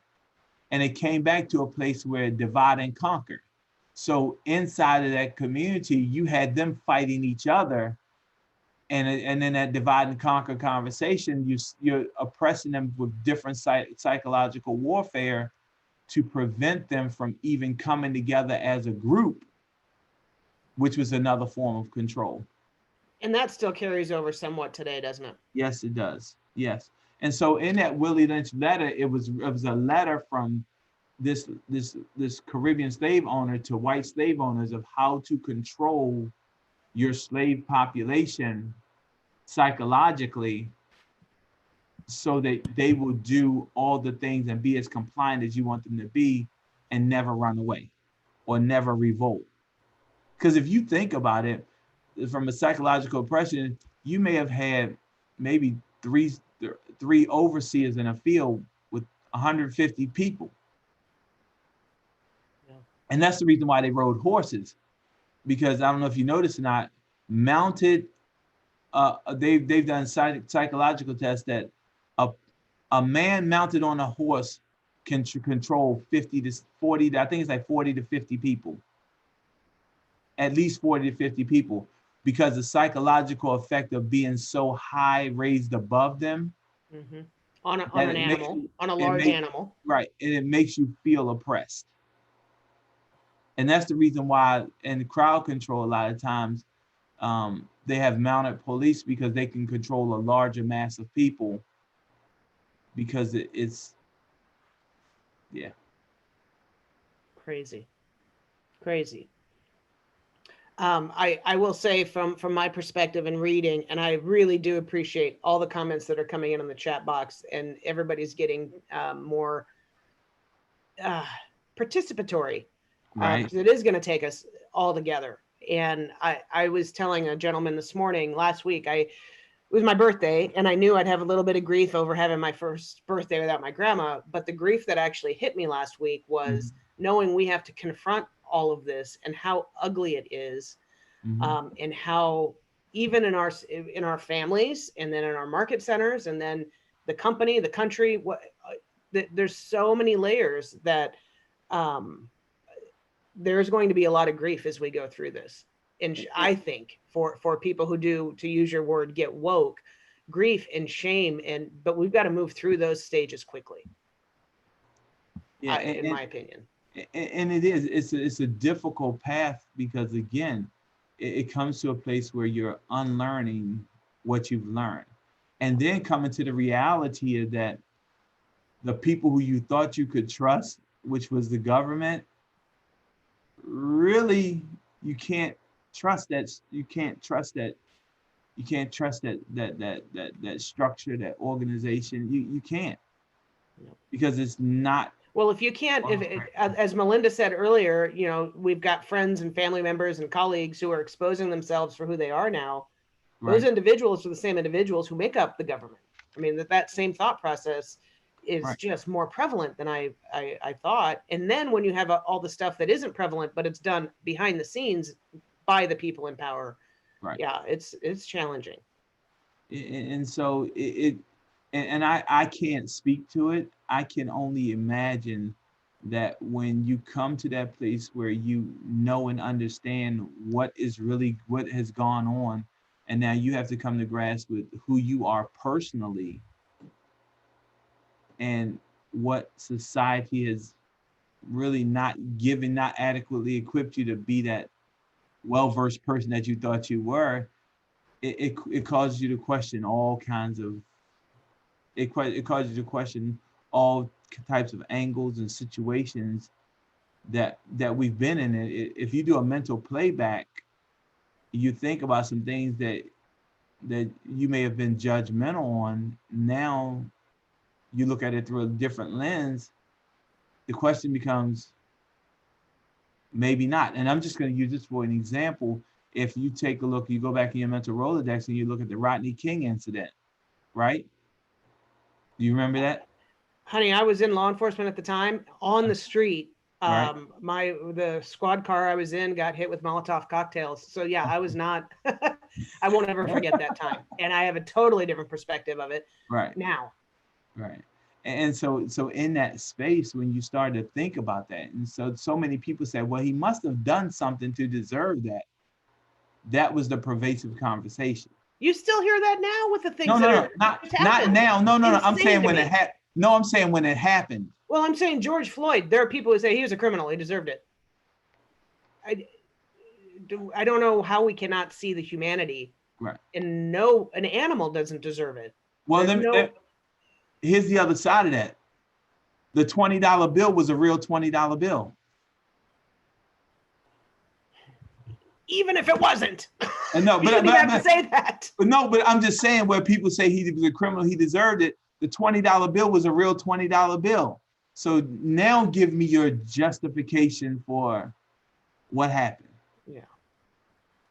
S1: And it came back to a place where divide and conquer. So inside of that community, you had them fighting each other, and then that divide and conquer conversation, you're oppressing them with different psychological warfare to prevent them from even coming together as a group, which was another form of control.
S2: And that still carries over somewhat today, doesn't it?
S1: Yes, it does. Yes. And so in that Willie Lynch letter, it was a letter from this Caribbean slave owner to white slave owners of how to control your slave population psychologically, so that they will do all the things and be as compliant as you want them to be, and never run away or never revolt. Because if you think about it, from a psychological oppression, you may have had maybe three overseers in a field with 150 people.
S2: Yeah.
S1: And that's the reason why they rode horses. Because I don't know if you noticed or not, mounted, they've done psychological tests that a a man mounted on a horse can control 50 to 40, I think it's like 40 to 50 people, at least 40 to 50 people, because the psychological effect of being so high raised above them,
S2: Mm-hmm. On
S1: that
S2: an
S1: it makes
S2: animal,
S1: you,
S2: on a
S1: it
S2: large
S1: makes,
S2: animal.
S1: right, and it makes you feel oppressed. And that's the reason why in crowd control, a lot of times they have mounted police, because they can control a larger mass of people, because it's, yeah.
S2: Crazy, crazy. I will say from my perspective in reading, and I really do appreciate all the comments that are coming in on the chat box, and everybody's getting more uh, participatory,
S1: Right.
S2: because it is going to take us all together. And I was telling a gentleman this morning, last week, it was my birthday, and I knew I'd have a little bit of grief over having my first birthday without my grandma. But the grief that actually hit me last week was knowing we have to confront all of this and how ugly it is,
S1: Mm-hmm.
S2: and how even in our families, and then in our market centers, and then the company, the country, there's so many layers that um, there's going to be a lot of grief as we go through this. And I think for people who do, to use your word, get woke, grief and shame, but we've got to move through those stages quickly.
S1: Yeah,
S2: In my opinion.
S1: and it's a difficult path, because again, it comes to a place where you're unlearning what you've learned, and then coming to the reality of that the people who you thought you could trust, which was the government, really, you can't trust that. You can't trust that structure, that organization. You can't, because it's not.
S2: Well, if you can't, as Melinda said earlier, we've got friends and family members and colleagues who are exposing themselves for who they are now. Those
S1: Right.
S2: individuals are the same individuals who make up the government. I mean, that same thought process is
S1: Right.
S2: just more prevalent than I thought. And then when you have all the stuff that isn't prevalent, but it's done behind the scenes by the people in power,
S1: Right.
S2: yeah, it's challenging.
S1: And so and I can't speak to it. I can only imagine that when you come to that place where you know and understand what has gone on, and now you have to come to grasp with who you are personally, and what society has really not adequately equipped you to be that well-versed person that you thought you were, it causes you to question all kinds of, it causes you to question all types of angles and situations that we've been in. If you do a mental playback, you think about some things that you may have been judgmental on. Now you look at it through a different lens. The question becomes, maybe not. And I'm just going to use this for an example. If you take a look, you go back in your mental Rolodex and you look at the Rodney King incident, right? Do you remember that?
S2: Honey, I was in law enforcement at the time on the street.
S1: Right.
S2: The squad car I was in got hit with Molotov cocktails. So yeah, I was not, I won't ever forget that time. And I have a totally different perspective of it
S1: Right.
S2: now.
S1: Right. And so in that space, when you start to think about that, and so many people said, well, he must have done something to deserve that. That was the pervasive conversation.
S2: You still hear that now with the things
S1: No,
S2: that
S1: no,
S2: are
S1: no, not now. No, no, no. I'm saying when it happened. No, I'm saying when it happened.
S2: Well, I'm saying George Floyd. There are people who say he was a criminal. He deserved it. I don't know how we cannot see the humanity.
S1: Right.
S2: And no, an animal doesn't deserve it.
S1: Well, here's the other side of that. The $20 bill was a real $20 bill.
S2: Even if it wasn't.
S1: And no, but
S2: you have to say that.
S1: But no, but I'm just saying, where people say he was a criminal, he deserved it. The $20 bill was a real $20 bill. So now give me your justification for what happened.
S2: Yeah,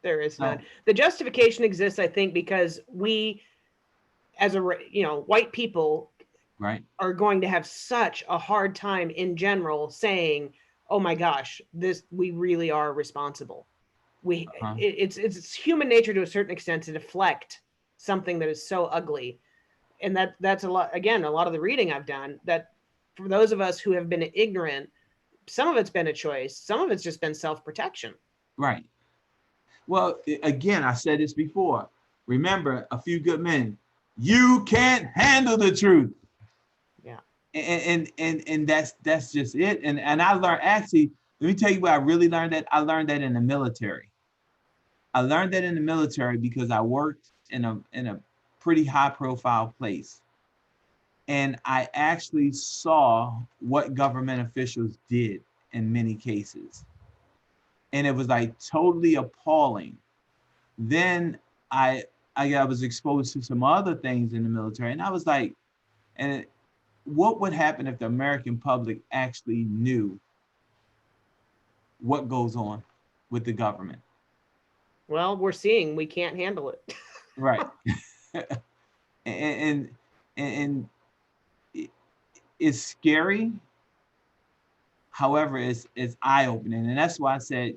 S2: there is none. The justification exists, I think, because we, as white people,
S1: right,
S2: are going to have such a hard time in general saying, "Oh my gosh, we really are responsible." It's human nature to a certain extent to deflect something that is so ugly, and that's a lot. Again, a lot of the reading I've done, that for those of us who have been ignorant, some of it's been a choice, some of it's just been self-protection.
S1: Right. Well, again, I said this before. Remember, A Few Good Men. You can't handle the truth.
S2: Yeah.
S1: And that's just it. And I learned, actually, let me tell you where I really learned that. I learned that in the military. I learned that in the military because I worked in a pretty high profile place. And I actually saw what government officials did in many cases. And it was like totally appalling. Then I was exposed to some other things in the military, and I was like, what would happen if the American public actually knew what goes on with the government?
S2: Well, we're seeing we can't handle it.
S1: Right. and it's scary. However, it's eye-opening. And that's why I said,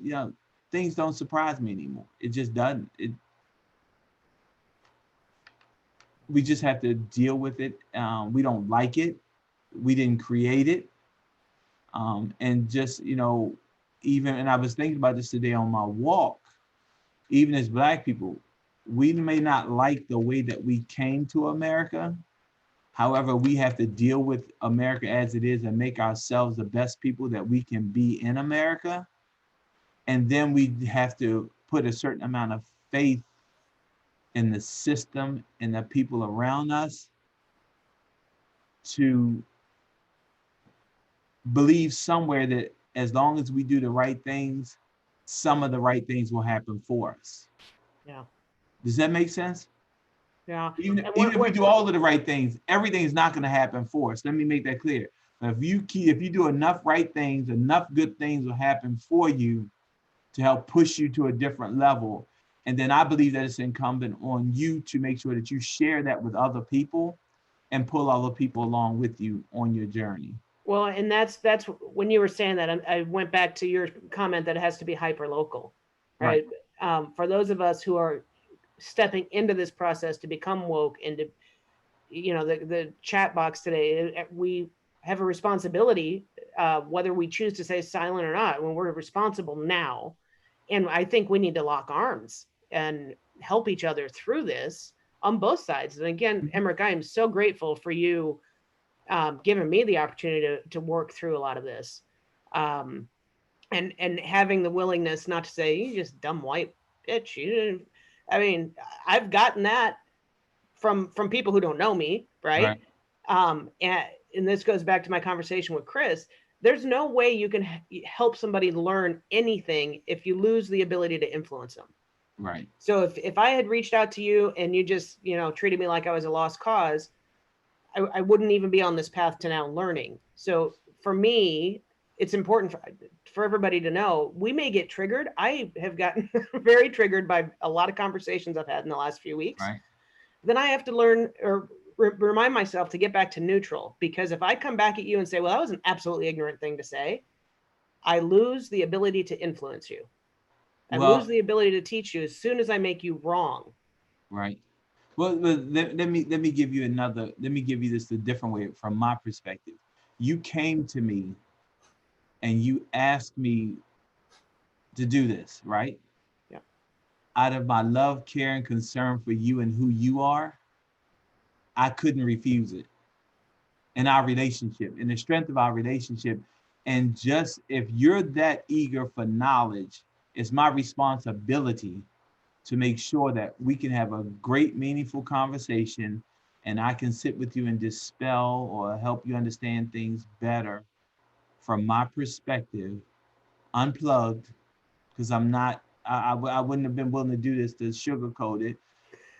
S1: things don't surprise me anymore. It just doesn't. We just have to deal with it. We don't like it. We didn't create it. And just, even, and I was thinking about this today on my walk, even as Black people, we may not like the way that we came to America. However, we have to deal with America as it is and make ourselves the best people that we can be in America. And then we have to put a certain amount of faith in the system and the people around us to believe somewhere that as long as we do the right things, some of the right things will happen for us.
S2: Yeah.
S1: Does that make sense?
S2: Yeah.
S1: Even if we do all of the right things, everything is not going to happen for us. Let me make that clear. But if you do enough right things, enough good things will happen for you to help push you to a different level. And then I believe that it's incumbent on you to make sure that you share that with other people and pull other people along with you on your journey.
S2: Well, and that's when you were saying that, I went back to your comment that it has to be hyper local, right? For those of us who are stepping into this process to become woke, and to, the chat box today, we have a responsibility, whether we choose to say silent or not, when we're responsible now. And I think we need to lock arms and help each other through this on both sides. And again, Emerick, I am so grateful for you giving me the opportunity to work through a lot of this. Um, and having the willingness not to say, you just dumb white bitch. You didn't, I mean, I've gotten that from people who don't know me, right?
S1: Right.
S2: And this goes back to my conversation with Chris. There's no way you can help somebody learn anything if you lose the ability to influence them.
S1: Right.
S2: So if I had reached out to you and you just, treated me like I was a lost cause, I wouldn't even be on this path to now learning. So for me, it's important for everybody to know we may get triggered. I have gotten very triggered by a lot of conversations I've had in the last few weeks.
S1: Right.
S2: Then I have to learn or remind myself to get back to neutral, because if I come back at you and say, well, that was an absolutely ignorant thing to say, I lose the ability to influence you. I lose
S1: Well,
S2: the ability to teach you as soon as I make you wrong.
S1: right. Well, let me give you another. Let me give you this a different way from my perspective. You came to me and you asked me to do this, right?
S2: Yeah.
S1: Out of my love, care, and concern for you and who you are, I couldn't refuse it. In our relationship, in the strength of our relationship, and just if you're that eager for knowledge, it's my responsibility to make sure that we can have a great, meaningful conversation, and I can sit with you and dispel or help you understand things better from my perspective, unplugged, because I'm not, I wouldn't have been willing to do this to sugarcoat it.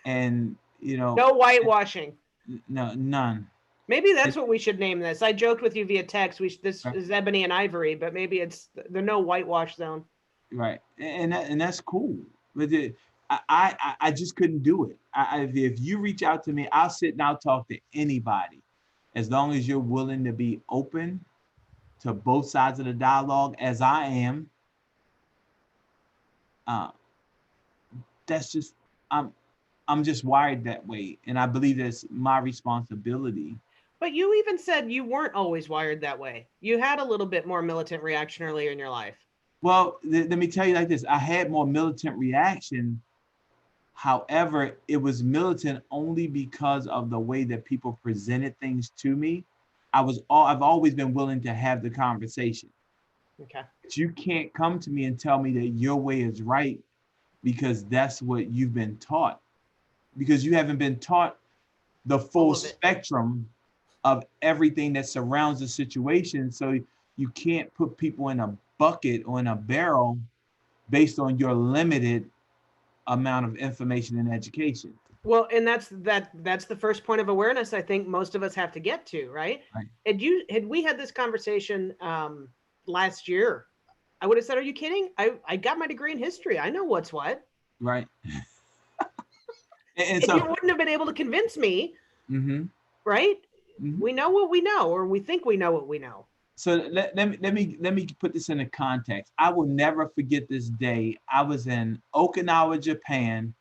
S1: And,
S2: No whitewashing.
S1: no, none.
S2: Maybe that's
S1: It,
S2: what we should name this. I joked with you via text. This
S1: right,
S2: is ebony and ivory, but maybe it's the no whitewash zone.
S1: right. And that's cool. But I just couldn't do it. If you reach out to me, I'll sit and I'll talk to anybody, as long as you're willing to be open to both sides of the dialogue, as I am. Uh, that's just I'm I'm just wired that way, and I believe that's my responsibility.
S2: But you even said you weren't always wired that way. You had a little bit more militant reaction earlier in your life.
S1: Well, let me tell you like this: I had more militant reaction. However, it was militant only because of the way that people presented things to me. I've always been willing to have the conversation.
S2: Okay.
S1: But you can't come to me and tell me that your way is right because that's what you've been taught. Because you haven't been taught the full spectrum of everything that surrounds the situation. So you can't put people in a bucket or in a barrel based on your limited amount of information and education.
S2: Well, and that's the first point of awareness I think most of us have to get to, right?
S1: Right.
S2: Had we had this conversation last year, I would have said, are you kidding? I got my degree in history. I know what's what.
S1: Right.
S2: And so you wouldn't have been able to convince me, right? We know what we know, or we think we know what we know.
S1: So let me put this into context. I will never forget this day. I was in Okinawa, Japan.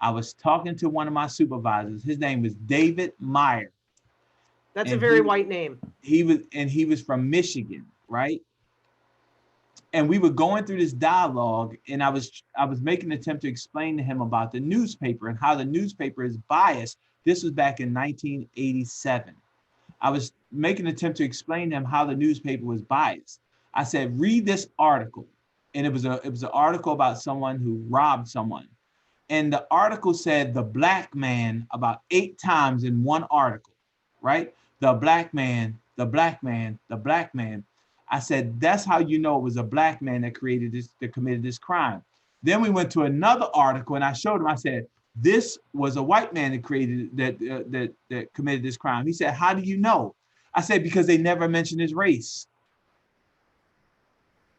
S1: I was talking to one of my supervisors. His name was David Meyer.
S2: That's a very white name.
S1: He was from Michigan, right? And we were going through this dialogue, and I was making an attempt to explain to him about the newspaper and how the newspaper is biased. This was back in 1987. I was making an attempt to explain to him how the newspaper was biased. I said, read this article. And it was an article about someone who robbed someone. And the article said the black man about 8 times in one article, right? The black man, the black man, the black man. I said, that's how you know it was a black man that committed this crime. Then we went to another article and I showed him, I said, this was a white man that committed this crime. He said, how do you know? I said, because they never mentioned his race.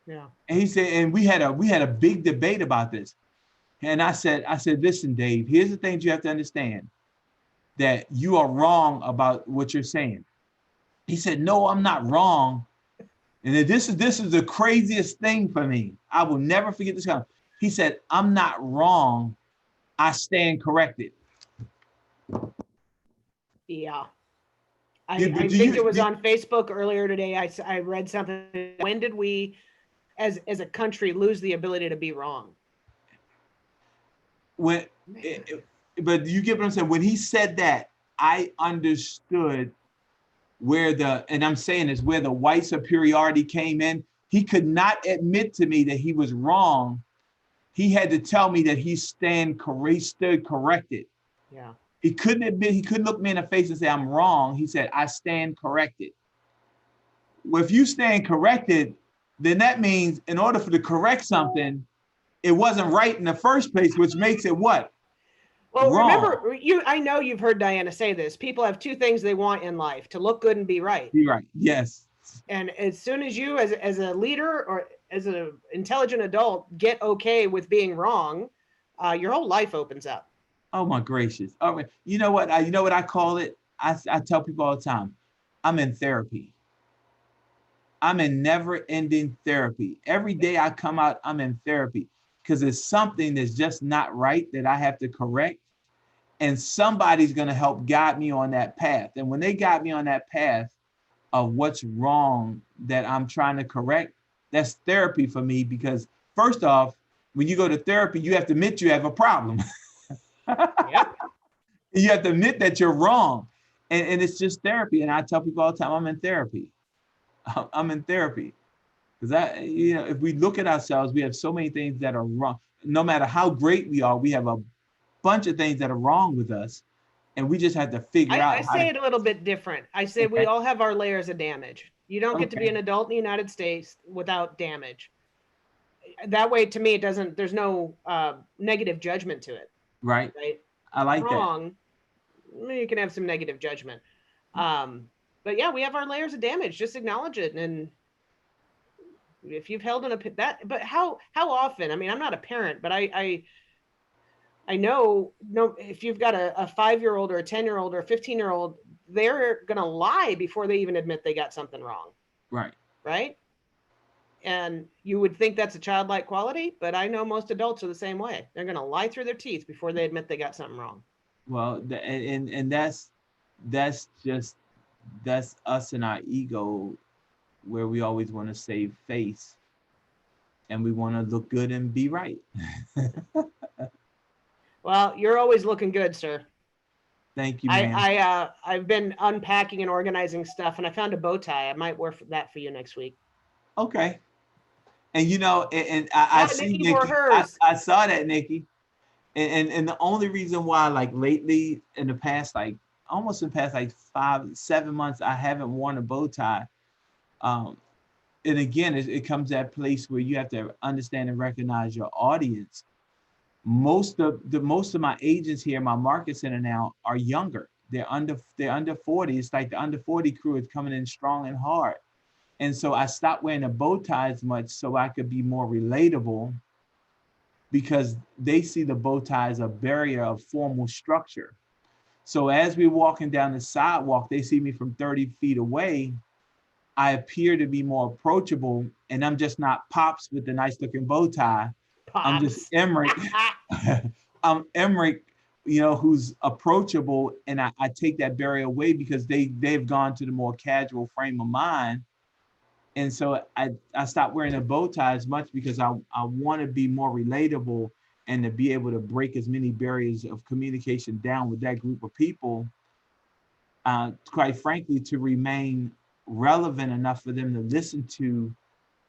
S2: Yeah.
S1: And he said, and we had a big debate about this. And I said, listen, Dave, here's the things you have to understand, that you are wrong about what you're saying. He said, no, I'm not wrong. And this is the craziest thing for me. I will never forget this guy. He said, I'm not wrong. I stand corrected.
S2: Yeah. I think it was on Facebook earlier today. I read something. When did we, as a country, lose the ability to be wrong?
S1: But you get what I'm saying? When he said that, I understood where the white superiority came in. He could not admit to me that he was wrong. He had to tell me that he stood corrected.
S2: Yeah.
S1: He couldn't admit, he couldn't look me in the face and say, I'm wrong. He said, I stand corrected. Well, if you stand corrected, then that means in order for to correct something, it wasn't right in the first place, which makes it what?
S2: Well,
S1: Wrong.
S2: remember, I know you've heard Diana say this. People have two things they want in life: to look good and be right.
S1: Be right. Yes.
S2: And as soon as you, as a leader or as an intelligent adult, get okay with being wrong, your whole life opens up.
S1: Oh my gracious. All right. You know what I call it? I tell people all the time, I'm in therapy. I'm in never-ending therapy. Every day I come out, I'm in therapy because it's something that's just not right that I have to correct. And somebody's going to help guide me on that path. And when they guide me on that path of what's wrong that I'm trying to correct, that's therapy for me, because first off, when you go to therapy, you have to admit you have a problem.
S2: Yep.
S1: You have to admit that you're wrong. And it's just therapy. And I tell people all the time, I'm in therapy. I'm in therapy. Because if we look at ourselves, we have so many things that are wrong. No matter how great we are, we have a bunch of things that are wrong with us. And we just have to figure out.
S2: I say it a little bit different. I say we all have our layers of damage. You don't get to be an adult in the United States without damage. That way, to me, there's no negative judgment to it.
S1: Right. I like
S2: wrong, that. You can have some negative judgment. But yeah, we have our layers of damage. Just acknowledge it. And if you've held in but how often? I mean, I'm not a parent, but I know if you've got a 5-year-old or a 10-year-old or a 15-year-old, they're going to lie before they even admit they got something wrong.
S1: Right.
S2: Right. And you would think that's a childlike quality, but I know most adults are the same way. They're going to lie through their teeth before they admit they got something wrong.
S1: Well, and that's us and our ego, where we always want to save face and we want to look good and be right.
S2: Well, you're always looking good, sir.
S1: Thank you, man.
S2: I've been unpacking and organizing stuff, and I found a bow tie. I might wear that for you next week.
S1: Okay. And I see Nikki. I saw that, Nikki. And the only reason why, like lately, in the past, like almost in the past, like 5-7 months, I haven't worn a bow tie. And again, it comes to that place where you have to understand and recognize your audience. Most of my agents here in my market center now are younger. They're under 40. It's like the under 40 crew is coming in strong and hard. And so I stopped wearing a bow tie as much so I could be more relatable, because they see the bow tie as a barrier of formal structure. So as we're walking down the sidewalk, they see me from 30 feet away. I appear to be more approachable, and I'm just not Pops with the nice looking bow tie.
S2: Pops.
S1: I'm just Emerick. I'm Emerick, who's approachable, and I take that barrier away because they've gone to the more casual frame of mind. And so I stopped wearing a bow tie as much because I want to be more relatable and to be able to break as many barriers of communication down with that group of people, quite frankly, to remain relevant enough for them to listen to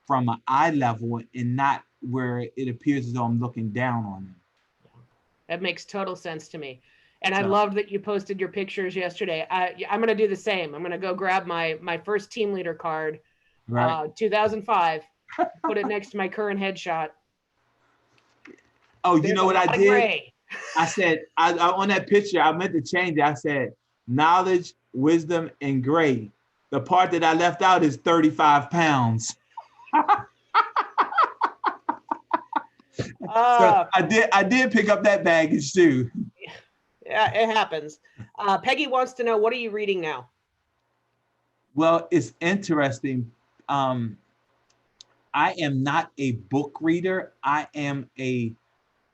S1: from an eye level and not where it appears as though I'm looking down on them.
S2: That makes total sense to me. And I loved that you posted your pictures yesterday. I'm going to do the same. I'm going to go grab my first team leader card. Right. 2005, put it next to my current headshot.
S1: Oh, you know what I did? Gray. I said, I on that picture, I meant to change it. I said, knowledge, wisdom, and gray. The part that I left out is 35 pounds. So I did pick up that baggage too.
S2: Yeah, it happens. Peggy wants to know, what are you reading now?
S1: Well, it's interesting. I am not a book reader. I am a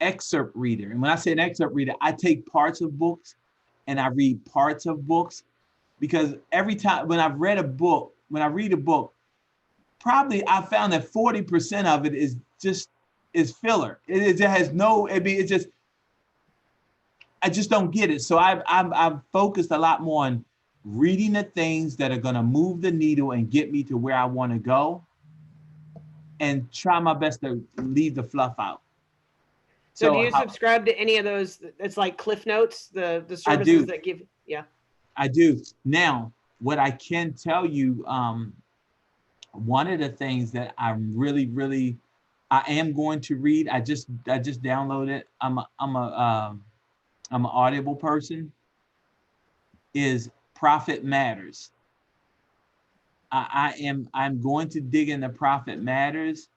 S1: excerpt reader. And when I say an excerpt reader, I take parts of books and I read parts of books, because every time when I read a book, when I read a book, probably I found that 40% of it is filler. It has no, I mean, I just don't get it. So I've focused a lot more on reading the things that are going to move the needle and get me to where I want to go. and try my best to leave the fluff out.
S2: So do you subscribe to any of those? It's like Cliff Notes, the services that give, yeah.
S1: I do. Now, what I can tell you, one of the things that I'm really, I am going to read. I just downloaded. I'm an Audible person. Is Profit Matters. I'm going to dig into Profit Matters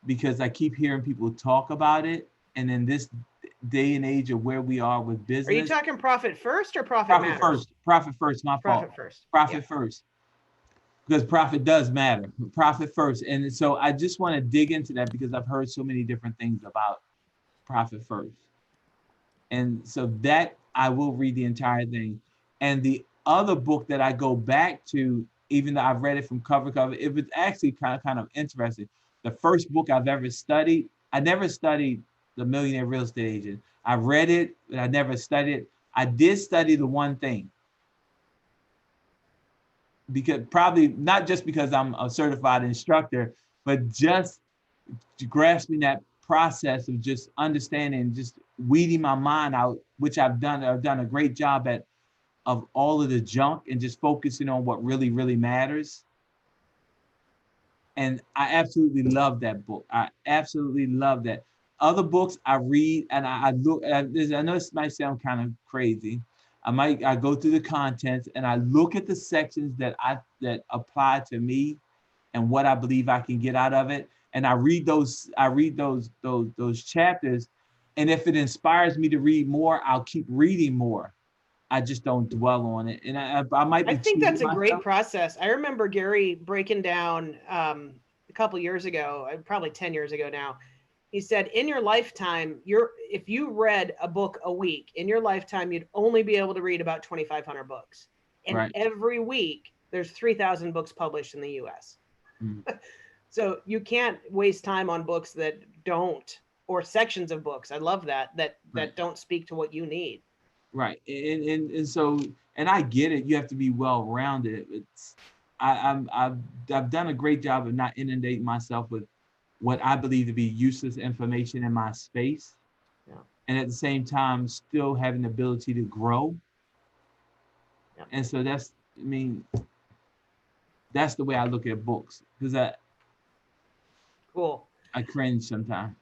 S1: because I keep hearing people talk about it, and in this day and age of where we are with business.
S2: Are you talking Profit First or Profit Matters?
S1: First. Profit First. My fault.
S2: Profit First.
S1: Profit First. Because profit does matter. Profit first. And so I just want to dig into that because I've heard so many different things about Profit First. And so that I will read the entire thing. And the other book that I go back to, even though I've read it from cover to cover, it was actually kind of interesting. The first book I've ever studied, I never studied The Millionaire Real Estate Agent. I read it, but I never studied it. I did study the one thing. Because probably not just because I'm a certified instructor, but just grasping that process of just understanding, just weeding my mind out, which I've done a great job at, of all of the junk and just focusing on what really matters. And I absolutely love that book. I absolutely love that. Other books I read and I look at this. I know this might sound kind of crazy. I go through the contents and I look at the sections that apply to me and what I believe I can get out of it. And I read those chapters. And if it inspires me to read more, I'll keep reading more. I just don't dwell on it. And I might be.
S2: I think that's a great process. I remember Gary breaking down a couple years ago, probably 10 years ago now. He said, in your lifetime, if you read a book a week, in your lifetime, you'd only be able to read about 2,500 books. And every week, there's 3,000 books published in the U.S. So you can't waste time on books that don't, or sections of books. I love that don't speak to what you need.
S1: Right. And so, and I get it. You have to be well-rounded. I've done a great job of not inundating myself with what I believe to be useless information in my space. Yeah. And at the same time, still having the ability to grow. Yeah. And so that's the way I look at books, because
S2: cool.
S1: I cringe sometimes.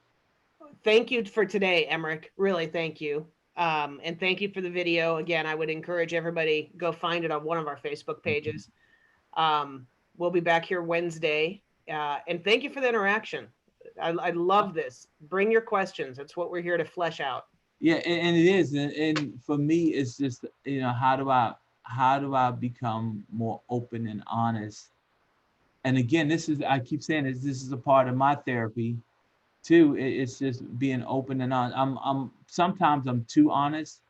S2: Thank you for today, Emerick. Really, thank you. And thank you for the video. Again, I would encourage everybody, go find it on one of our Facebook pages. We'll be back here Wednesday. And thank you for the interaction. I love this. Bring your questions. That's what we're here to flesh out.
S1: Yeah, and it is. And for me, it's just, how do I become more open and honest? And again, I keep saying this is a part of my therapy too. It's just being open and honest. Sometimes I'm too honest,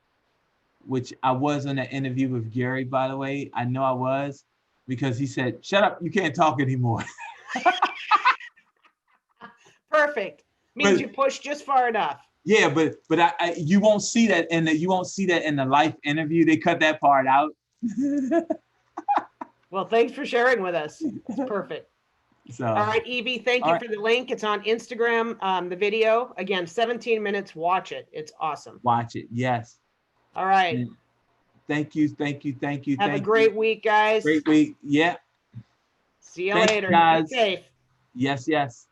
S1: which I was in that interview with Gary, by the way. I know I was, because he said, "Shut up, you can't talk anymore."
S2: Perfect. Means you push just far enough.
S1: Yeah, but you won't see that in the live interview. They cut that part out.
S2: Well, thanks for sharing with us. It's perfect. So, all right, Evie, thank you for the link. It's on Instagram, the video. Again, 17 minutes. Watch it. It's awesome.
S1: Watch it. Yes.
S2: All right.
S1: And thank you.
S2: Have a great week, guys.
S1: Great week. Yeah.
S2: See you later.
S1: Guys.
S2: Be safe.
S1: Yes.